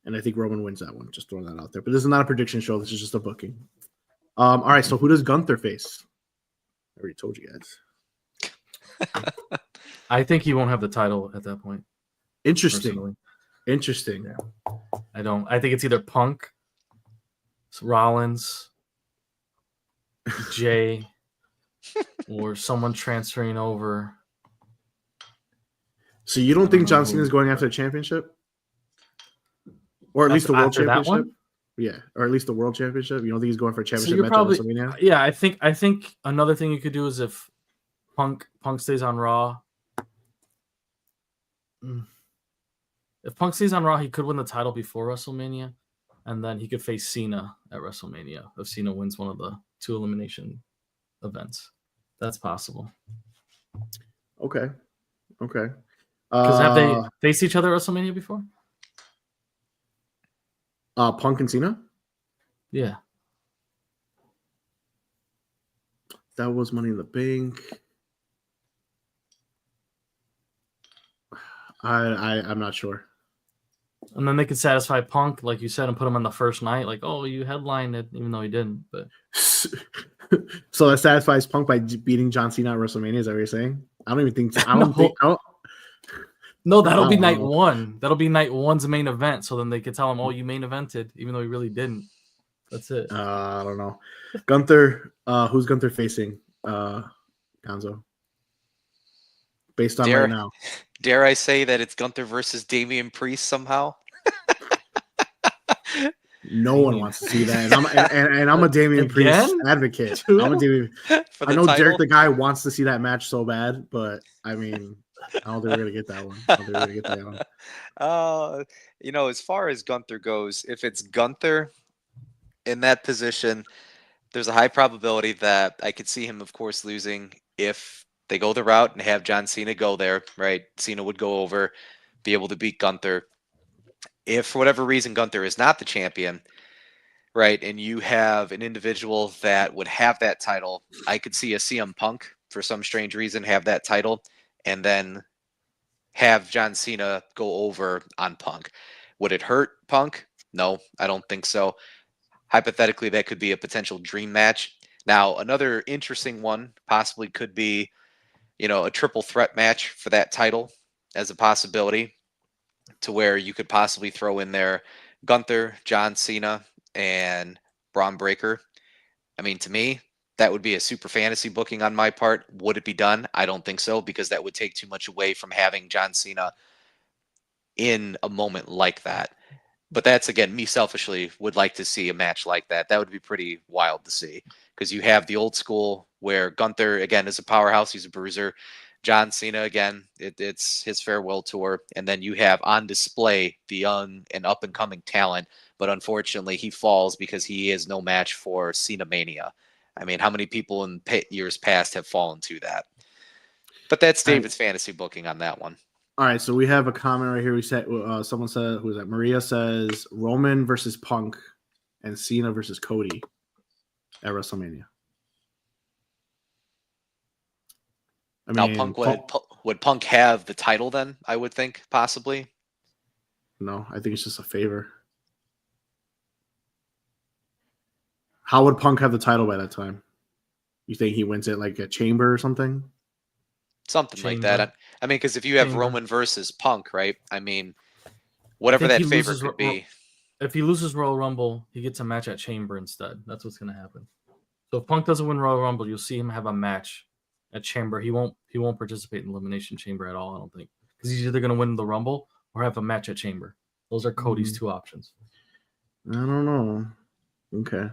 and I think Roman wins that one. Just throwing that out there. But this is not a prediction show. This is just a booking. All right, so who does Gunther face? I already told you guys. I think he won't have the title at that point. Interesting. Personally. Interesting. Yeah. I don't. I think it's either Punk, Rollins, Jay, or someone transferring over. So you don't think John Cena is going after the championship, or at least the world After that championship? one? Yeah, or at least the world championship. You don't think he's going for a So championship you're match probably, at WrestleMania? yeah. I think another thing you could do is if Punk stays on Raw. If Punk stays on Raw, he could win the title before WrestleMania, and then he could face Cena at WrestleMania if Cena wins one of the 2 elimination events. That's possible. Okay. Because have they faced each other at WrestleMania before? Punk and Cena? Yeah. That was Money in the Bank. I'm not sure. And then they could satisfy Punk, like you said, and put him on the first night. Like, oh, you headlined it, even though he didn't. But So that satisfies Punk by beating John Cena at WrestleMania. Is that what you're saying? I don't even think. No, that'll be night one. That'll be night one's main event. So then they could tell him, oh, you main evented, even though he really didn't. That's it. I don't know. Gunther. Who's Gunther facing? Gonzo. Based on right now. Dare I say that it's Gunther versus Damian Priest somehow? No one wants to see that, and I'm a Damian Priest advocate. I'm a Damian. I know title? Derek the guy wants to see that match so bad, but I mean, I don't think we're gonna get that one. You know, as far as Gunther goes, if it's Gunther in that position, there's a high probability that I could see him, of course, losing if they go the route and have John Cena go there, right? Cena would go over, be able to beat Gunther. If for whatever reason Gunther is not the champion, right, and you have an individual that would have that title, I could see a CM Punk for some strange reason have that title and then have John Cena go over on Punk. Would it hurt Punk? No, I don't think so. Hypothetically, that could be a potential dream match. Now, another interesting one possibly could be, you know, a triple threat match for that title as a possibility, to where you could possibly throw in there Gunther, John Cena, and Braun Breaker. I mean, to me, that would be a super fantasy booking on my part. Would it be done? I don't think so, because that would take too much away from having John Cena in a moment like that. But that's, again, me selfishly would like to see a match like that. That would be pretty wild to see, because you have the old school where Gunther, again, is a powerhouse. He's a bruiser. John Cena, again, it's his farewell tour. And then you have on display the young and up-and-coming talent. But unfortunately, he falls because he is no match for Cena Mania. I mean, how many people in years past have fallen to that? But that's David's fantasy booking on that one. All right, so we have a comment right here. We said someone said, who is that? Maria says Roman versus Punk and Cena versus Cody at WrestleMania. I Now, mean, would Punk have the title then? I would think possibly. No, I think it's just a favor. How would Punk have the title by that time? You think he wins it like a chamber or something? Something like that. I mean, because if you have Roman versus Punk, right? I mean, whatever that favor could be. If he loses Royal Rumble, he gets a match at Chamber instead. That's what's going to happen. So if Punk doesn't win Royal Rumble, you'll see him have a match at Chamber. He won't participate in Elimination Chamber at all, I don't think. Because he's either going to win the Rumble or have a match at Chamber. Those are Cody's two options. I don't know. Okay.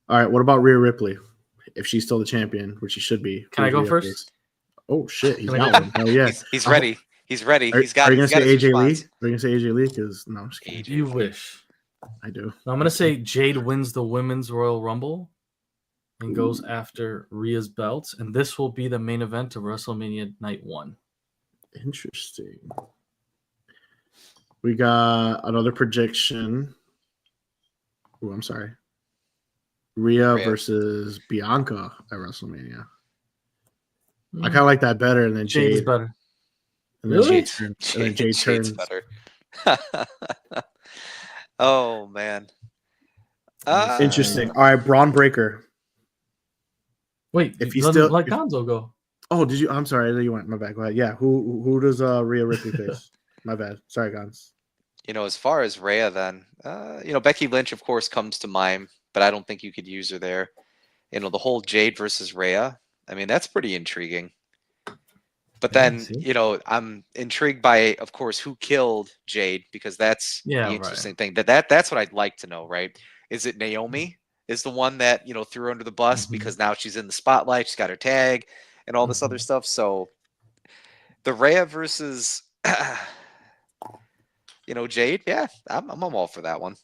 All right. What about Rhea Ripley? If she's still the champion, which she should be. Can I go first? Oh, shit. He's got one. Oh, yeah. He's ready. He's ready. Are you going to say AJ Lee? Are you going to say AJ Lee? Because, no, I'm just kidding. You wish. I do. I'm going to say Jade wins the Women's Royal Rumble and goes after Rhea's belt. And this will be the main event of WrestleMania Night 1. Interesting. We got another prediction. Oh, I'm sorry. Rhea versus Bianca at WrestleMania. I kind of like that better than Jade's Jade. better. And then Jade turns. Better. Oh, man. Interesting. All right, Braun Breaker. Wait, if you still let Gonzo go. Oh, did you? I'm sorry. You went. My bad. Go ahead. Yeah. Who does Rhea Ripley face? My bad. Sorry, Gons. As far as Rhea, then, Becky Lynch, of course, comes to mind, but I don't think you could use her there. The whole Jade versus Rhea, I mean, that's pretty intriguing. But then, I'm intrigued by, of course, who killed Jade, because that's the interesting thing. That's what I'd like to know, right? Is it Naomi is the one that, threw her under the bus because now she's in the spotlight, she's got her tag and all this other stuff. So the Rhea versus Jade, yeah, I'm all for that one.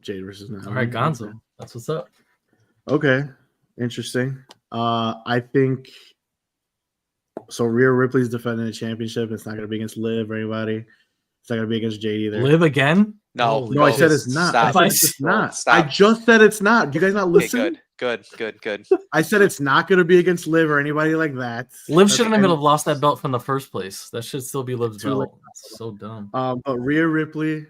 Jade versus Naomi. All right, Gonzo. That's what's up. Okay. Interesting. I think so. Rhea Ripley's defending the championship. It's not going to be against Liv or anybody. It's not going to be against Jade either. Liv again? No, I said it's not. Stop. I said it's not. I just said it's not. Do you guys not listen? Okay, good. I said it's not going to be against Liv or anybody like that. Liv shouldn't even have lost that belt from the first place. That should still be Liv's belt. That's so dumb. But Rhea Ripley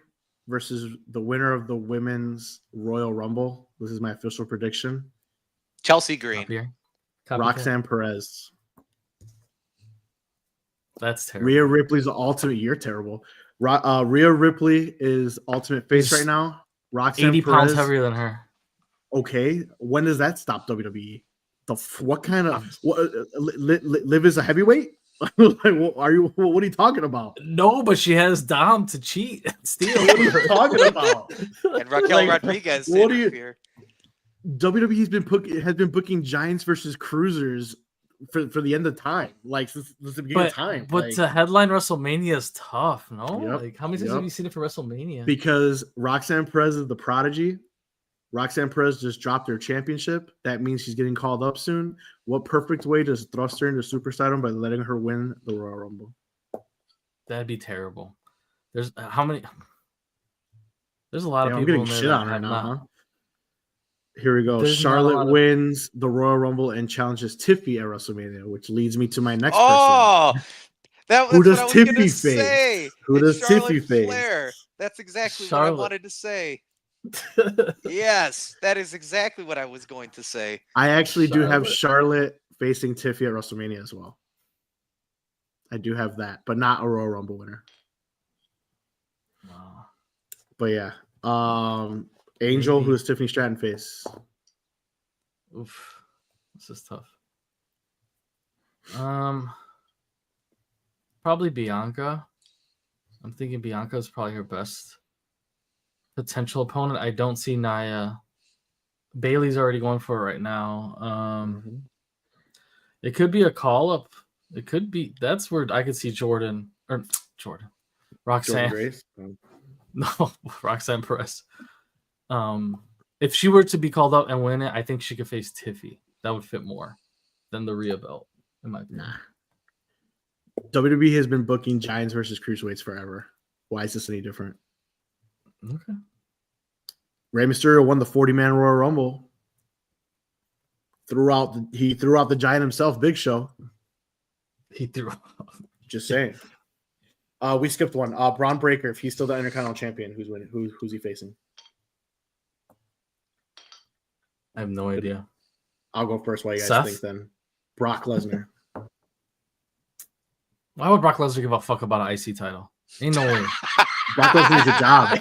versus the winner of the Women's Royal Rumble. This is my official prediction. Chelsea Green. Roxanne Perez. That's terrible. Rhea Ripley's the ultimate. You're terrible. Rhea Ripley is ultimate face right now. Roxanne 80 Perez, pounds heavier than her. Okay, when does that stop WWE? What kind of Liv is a heavyweight? Like, what are you talking about? No, but she has Dom to cheat and steal. What are you talking about? And Raquel Rodriguez. What are you? WWE has been booking giants versus cruisers for the end of time, like since the beginning of time. But to headline WrestleMania is tough, no? Yep, Like, how many times have you seen it for WrestleMania? Because Roxanne Perez is the prodigy. Roxanne Perez just dropped her championship. That means she's getting called up soon. What perfect way to thrust her into superstardom by letting her win the Royal Rumble? That'd be terrible. There's how many? There's a lot of I'm people. getting shit on her now. Huh? Here we go. Charlotte wins the Royal Rumble and challenges Tiffy at WrestleMania, which leads me to my next person. Who does Tiffy face? Who does Tiffy face? That's exactly what I wanted to say. Yes, that is exactly what I was going to say. I actually do have Charlotte facing Tiffy at WrestleMania as well. I do have that, but not a Royal Rumble winner. Wow. But yeah, Angel, who is Tiffany Stratton face? Oof, this is tough. Probably Bianca. I'm thinking Bianca is probably her best potential opponent. I don't see Nia. Bailey's already going for it right now. It could be a call up. It could be. That's where I could see Roxanne. Grace? No, Roxanne Perez. If she were to be called up and win it, I think she could face Tiffy. That would fit more than the Rhea belt, in my opinion. WWE has been booking Giants versus Cruiserweights forever. Why is this any different? Okay. Rey Mysterio won the 40-man Royal Rumble. He threw out the Giant himself, Big Show. He threw. Just saying. We skipped one. Braun Breaker, if he's still the Intercontinental Champion, who's winning? Who's he facing? I have no idea. I'll go first. Why you guys Seth? think then? Brock Lesnar. Why would Brock Lesnar give a fuck about an IC title? Ain't no way. Brock Lesnar needs a job.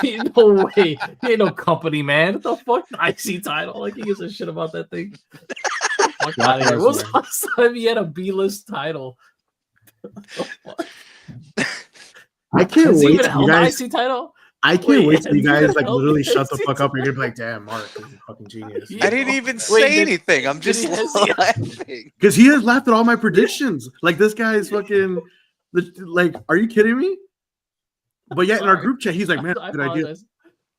Ain't no way. He ain't no company, man. What the fuck? IC title? Like he gives a shit about that thing. Fuck out of here. When was the last time he had a B-list title? I can't Has he wait. even held the IC title? I can't wait till you has he guys like held literally the shut the IC fuck up. You're gonna be like, "Damn, Mark, this is a fucking genius." I didn't even say anything. I'm just laughing. Because he has laughed at all my predictions. Like this guy is fucking. Like, are you kidding me? But yet in our group chat, he's like, "Man, I good idea." apologize.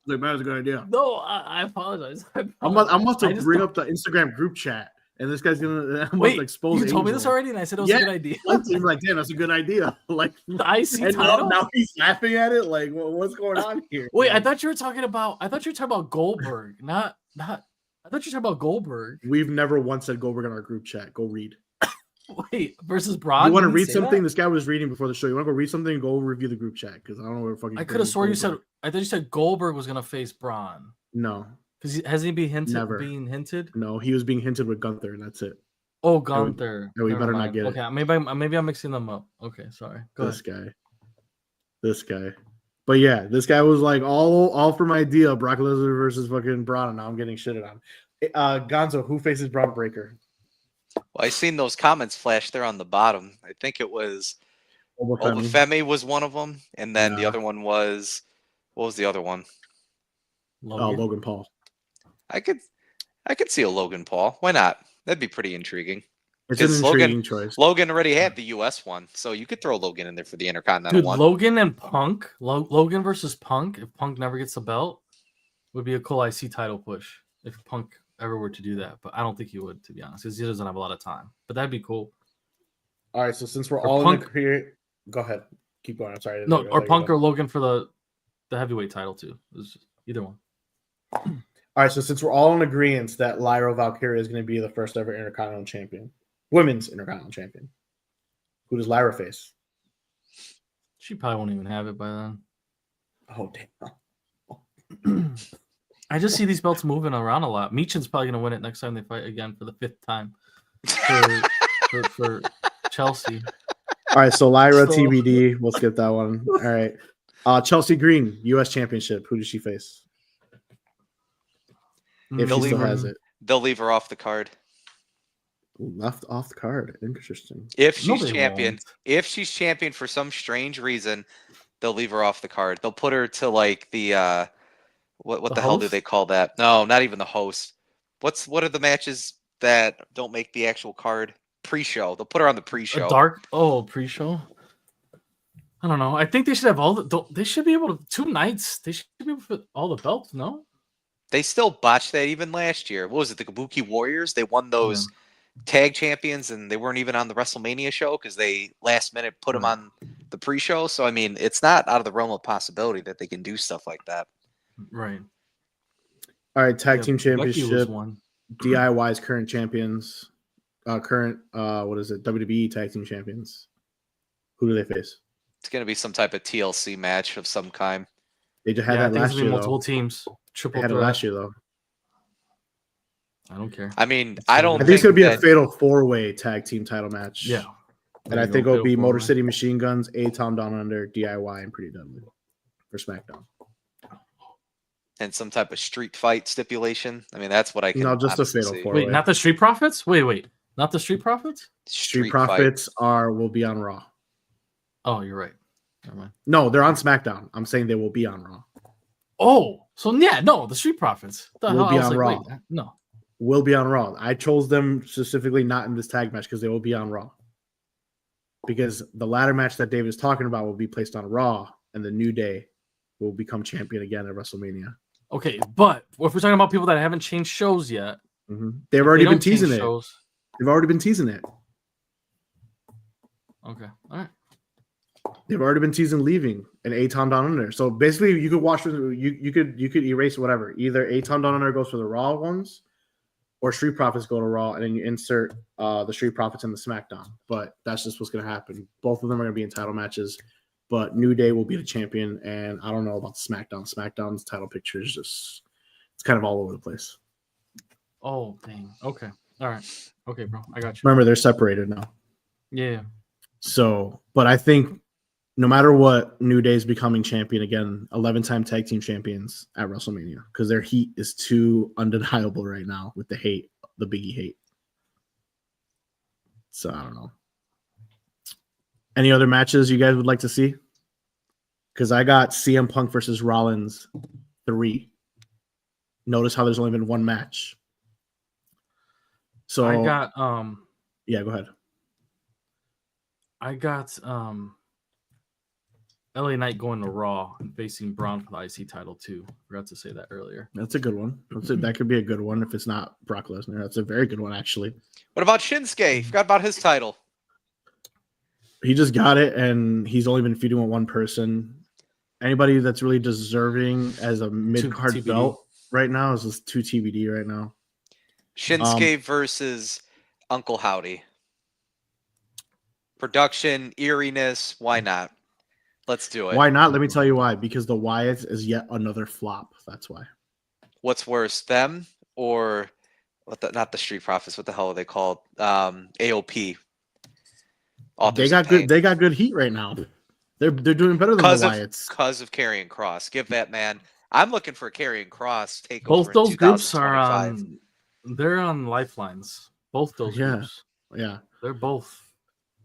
He's like, "Man, that's a good idea." No, I apologize. I'm about to bring up the Instagram group chat, and this guy's gonna Wait, expose. you told me Angel. this already, and I said it was a good idea. You're like, "Damn, that's a good idea." Like The IC and title. now he's laughing at it. Like, what's going on here? Wait, I thought you were talking about. I thought you were talking about Goldberg, not. I thought you were talking about Goldberg. We've never once said Goldberg in our group chat. Go read. Wait, versus Braun. You want to Didn't read say something? that? This guy was reading before the show. You want to go read something and go review the group chat because I don't know where fucking. I could have sworn you said. I thought you said Goldberg was gonna face Braun. No. Because hasn't he been hinted? Never. Being hinted? No, he was being hinted with Gunther, and that's it. Oh, Gunther. No, we Never better not mind. get it. Okay, maybe I'm mixing them up. Okay, sorry. Go This ahead. guy. But yeah, this guy was like all for my idea. Brock Lesnar versus fucking Braun, and now I'm getting shitted on. Gonzo, who faces Braun Breaker? Well, I seen those comments flash there on the bottom. I think it was Obafemi was one of them, and then the other one was what was the other one? Logan Paul. I could see a Logan Paul. Why not? That'd be pretty intriguing. It's an intriguing choice. Logan already had the US one, so you could throw Logan in there for the Intercontinental Dude, one. Logan and Punk. Logan versus Punk. If Punk never gets the belt, would be a cool IC title push. If Punk ever were to do that, but I don't think he would, to be honest, because he doesn't have a lot of time. But that'd be cool. All right, so since we're all in the go ahead, keep going. I'm sorry. No, or Punk or Logan for the heavyweight title too. Either one. All right, so since we're all in agreement that Lyra Valkyria is going to be the first ever Intercontinental Champion, Women's Intercontinental Champion, who does Lyra face? She probably won't even have it by then. Oh damn! I just see these belts moving around a lot. Meechan's probably going to win it next time they fight again for the 5th time for Chelsea. All right, so Lyra TBD. We'll skip that one. All right. Chelsea Green, U.S. Championship. Who does she face? If she still has it. They'll leave her off the card. Left off the card. Interesting. If she's champion for some strange reason, they'll leave her off the card. They'll put her to like the what the hell do they call that? No, not even the host. What are the matches that don't make the actual card? Pre-show. They'll put her on the pre-show. Pre-show. I don't know. I think they should have all the. They should be able to 2 nights. They should be able to put all the belts. No. They still botched that even last year. What was it? The Kabuki Warriors? They won those tag champions, and they weren't even on the WrestleMania show because they last minute put them on the pre-show. So I mean, it's not out of the realm of possibility that they can do stuff like that. Right. All right, tag team championship. One. DIY's current champions. WWE tag team champions. Who do they face? It's going to be some type of TLC match of some kind. They just had that last year. Multiple teams. Triple threat. They had it last year though. I don't care. I mean, I think it's going to be a fatal 4-way tag team title match. Yeah. And I think it'll be Motor City Machine Guns, Tom Down Under, DIY, and Pretty Deadly for SmackDown. And some type of street fight stipulation. I mean, that's what I can. No, just a fatal 4-way. Wait, not the Street Profits? Wait. Not the Street Profits? Street Profits will be on Raw. Oh, you're right. Never mind. No, they're on SmackDown. I'm saying they will be on Raw. Oh, so yeah, no, the Street Profits will be on Raw. No, will be on Raw. I chose them specifically not in this tag match because they will be on Raw. Because the ladder match that Dave is talking about will be placed on Raw, and the New Day will become champion again at WrestleMania. Okay, but if we're talking about people that haven't changed shows yet, they've already been teasing it. They've already been teasing it. Okay. All right. They've already been teasing leaving an A-Town Down Under. So basically, you could watch. You could erase whatever. Either A-Town Down Under goes for the Raw ones, or Street Profits go to Raw, and then you insert the Street Profits in the SmackDown. But that's just what's going to happen. Both of them are going to be in title matches, but New Day will be the champion, and I don't know about SmackDown. SmackDown's title picture is just, it's kind of all over the place. Oh, dang. Okay. All right. Okay, bro. I got you. Remember, they're separated now. Yeah. So, but I think no matter what, New Day's becoming champion again, 11-time tag team champions at WrestleMania, because their heat is too undeniable right now with the hate, the Biggie hate. So I don't know. Any other matches you guys would like to see? Because I got CM Punk versus Rollins 3. Notice how there's only been one match. So I got yeah, go ahead. I got LA Knight going to Raw and facing Braun for the IC title too. Forgot to say that earlier. That's a good one. That could be a good one if it's not Brock Lesnar. That's a very good one, actually. What about Shinsuke? Forgot about his title. He just got it, and he's only been feuding with one person. Anybody that's really deserving as a mid-card TBD. belt right now is just 2 TBD right now. Shinsuke versus Uncle Howdy. Production, eeriness, why not? Let's do it. Why not? Let me tell you why. Because the Wyatts is yet another flop. That's why. What's worse, them or not the Street Profits? What the hell are they called? AOP. They got good. They got good heat right now. They're doing better than the Wyatts. Because of Karrion Kross. Give that man. I'm looking for a Karrion Kross takeover. Both those groups are 2025. on. They're on lifelines. Both those groups. Yeah. They're both.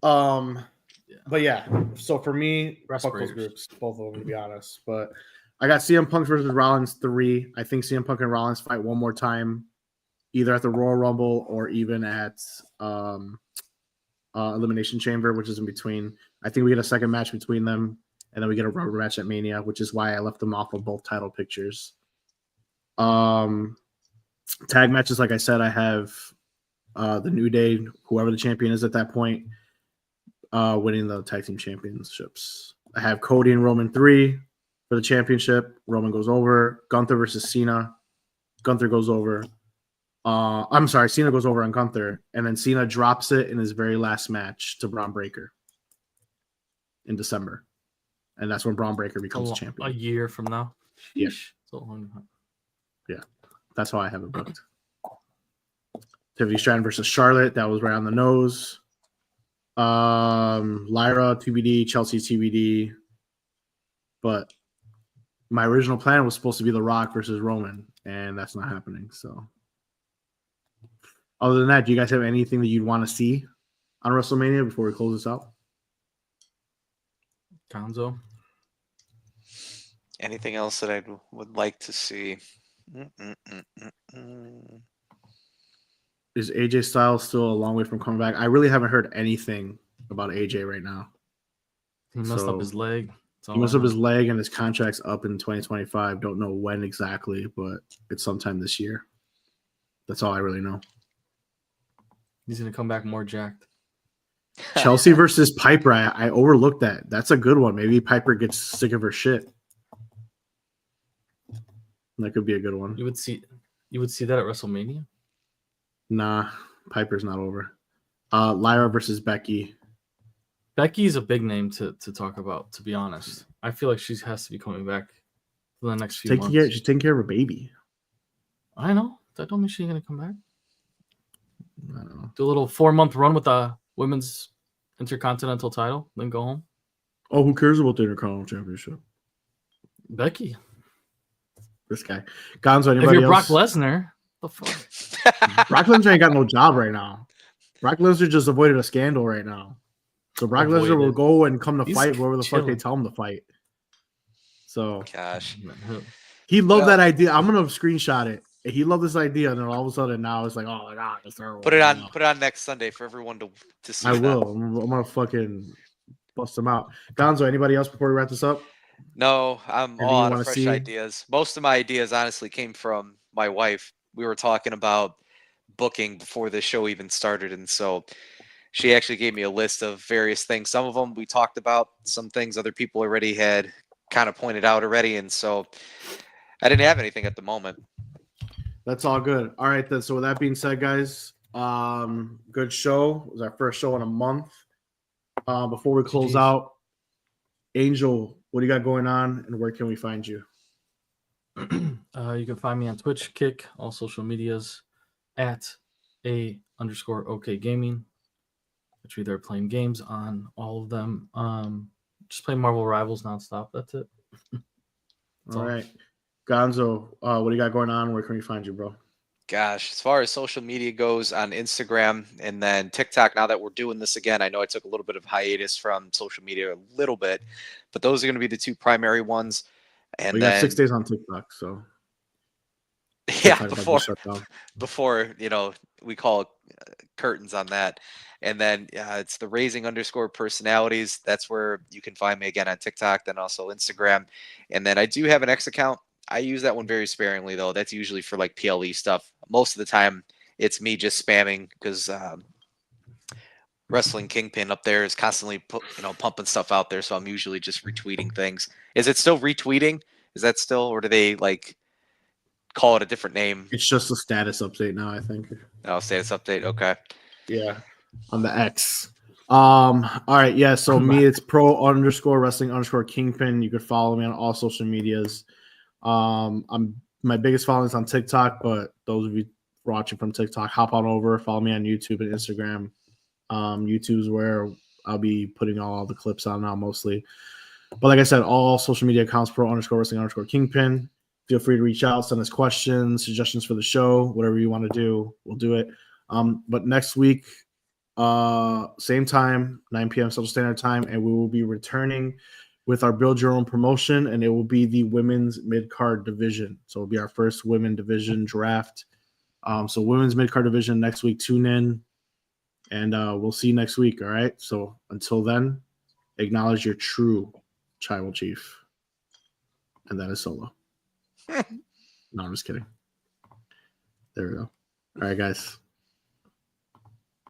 But yeah. So for me, fuck those groups, both of them, to be honest. But I got CM Punk versus Rollins 3. I think CM Punk and Rollins fight one more time, either at the Royal Rumble or even at Elimination Chamber, which is in between. I think we get a second match between them, and then we get a rubber match at Mania, which is why I left them off of both title pictures. Tag matches, like I said, I have the New Day, whoever the champion is at that point, winning the tag team championships. I have Cody and Roman 3 for the championship. Roman goes over. Gunther versus Cena. Gunther goes over. Cena goes over on Gunther, and then Cena drops it in his very last match to Braun Breaker in December. And that's when Braun Breaker becomes champion. A year from now. Yeah. So long. Yeah. That's how I have it booked. Tiffany Stratton versus Charlotte. That was right on the nose. Lyra TBD, Chelsea TBD. But my original plan was supposed to be The Rock versus Roman, and that's not happening. So other than that, do you guys have anything that you'd want to see on WrestleMania before we close this out? Gonzo. Anything else that I would like to see? Is AJ Styles still a long way from coming back? I really haven't heard anything about AJ right now. He messed up his leg. He messed up his leg, and his contract's up in 2025. Don't know when exactly, but it's sometime this year. That's all I really know. He's going to come back more jacked. Chelsea versus Piper. I overlooked that. That's a good one. Maybe Piper gets sick of her shit. That could be a good one. You would see that at WrestleMania? Nah, Piper's not over. Lyra versus Becky. Becky's a big name to talk about, to be honest. I feel like she has to be coming back for the next few months. She's taking care of her baby. I know. That don't mean she's going to come back. I don't know. Do a little 4-month run with the women's intercontinental title, then go home. Oh, who cares about the Intercontinental Championship? Becky. This guy. Gonzo, anybody If you're else? Brock Lesnar, the fuck? Brock Lesnar ain't got no job right now. Brock Lesnar just avoided a scandal right now. So Brock Lesnar will go and come to fight wherever the fuck they tell him to fight. So Gosh. He loved that idea. I'm gonna screenshot it. He loved this idea, and then all of a sudden now it's like, oh my god, it's terrible. Put it on next Sunday for everyone to see. I will. I'm gonna fucking bust him out. Gonzo, anybody else before we wrap this up? No, I'm all out of fresh ideas. Most of my ideas honestly came from my wife. We were talking about booking before the show even started, and so she actually gave me a list of various things. Some of them we talked about, some things other people already had kind of pointed out already. And so I didn't have anything at the moment. That's all good. All right, then. So with that being said, guys, good show. It was our first show in a month. Before we close GGs. out, Angel, what do you got going on, and where can we find you? You can find me on Twitch, Kick, all social medias at _OK Gaming. Which we are playing games on all of them. Just play Marvel Rivals nonstop. That's it. All right, Gonzo, what do you got going on? Where can we find you, bro? Gosh, as far as social media goes, on Instagram and then TikTok, now that we're doing this again, I know I took a little bit of hiatus from social media a little bit, but those are going to be the two primary ones. And We then got 6 days on TikTok, so yeah, TikTok about to be shut down. before we call curtains on that. And then it's the raising_personalities. That's where you can find me again on TikTok, then also Instagram. And then I do have an X account. I use that one very sparingly, though. That's usually for like PLE stuff. Most of the time, it's me just spamming because Wrestling Kingpin up there is constantly pumping stuff out there. So I'm usually just retweeting things. Is it still retweeting? Is that still, or do they like call it a different name? It's just a status update now, I think. Oh, status update. Okay. Yeah, on the X. All right, yeah. So me, it's pro_wrestling_Kingpin. You could follow me on all social medias. My biggest following is on TikTok, but those of you watching from TikTok, hop on over, follow me on YouTube and Instagram. YouTube's where I'll be putting all the clips on now mostly. But like I said, all social media accounts pro_wrestling_Kingpin. Feel free to reach out, send us questions, suggestions for the show, whatever you want to do, we'll do it. But next week, same time, 9 p.m. Central Standard Time, and we will be returning with our Build Your Own promotion, and it will be the women's mid-card division. So it'll be our first women division draft. So women's mid-card division next week, tune in, and we'll see you next week, all right? So until then, acknowledge your true tribal chief, and that is Solo. No, I'm just kidding. There we go. All right, guys.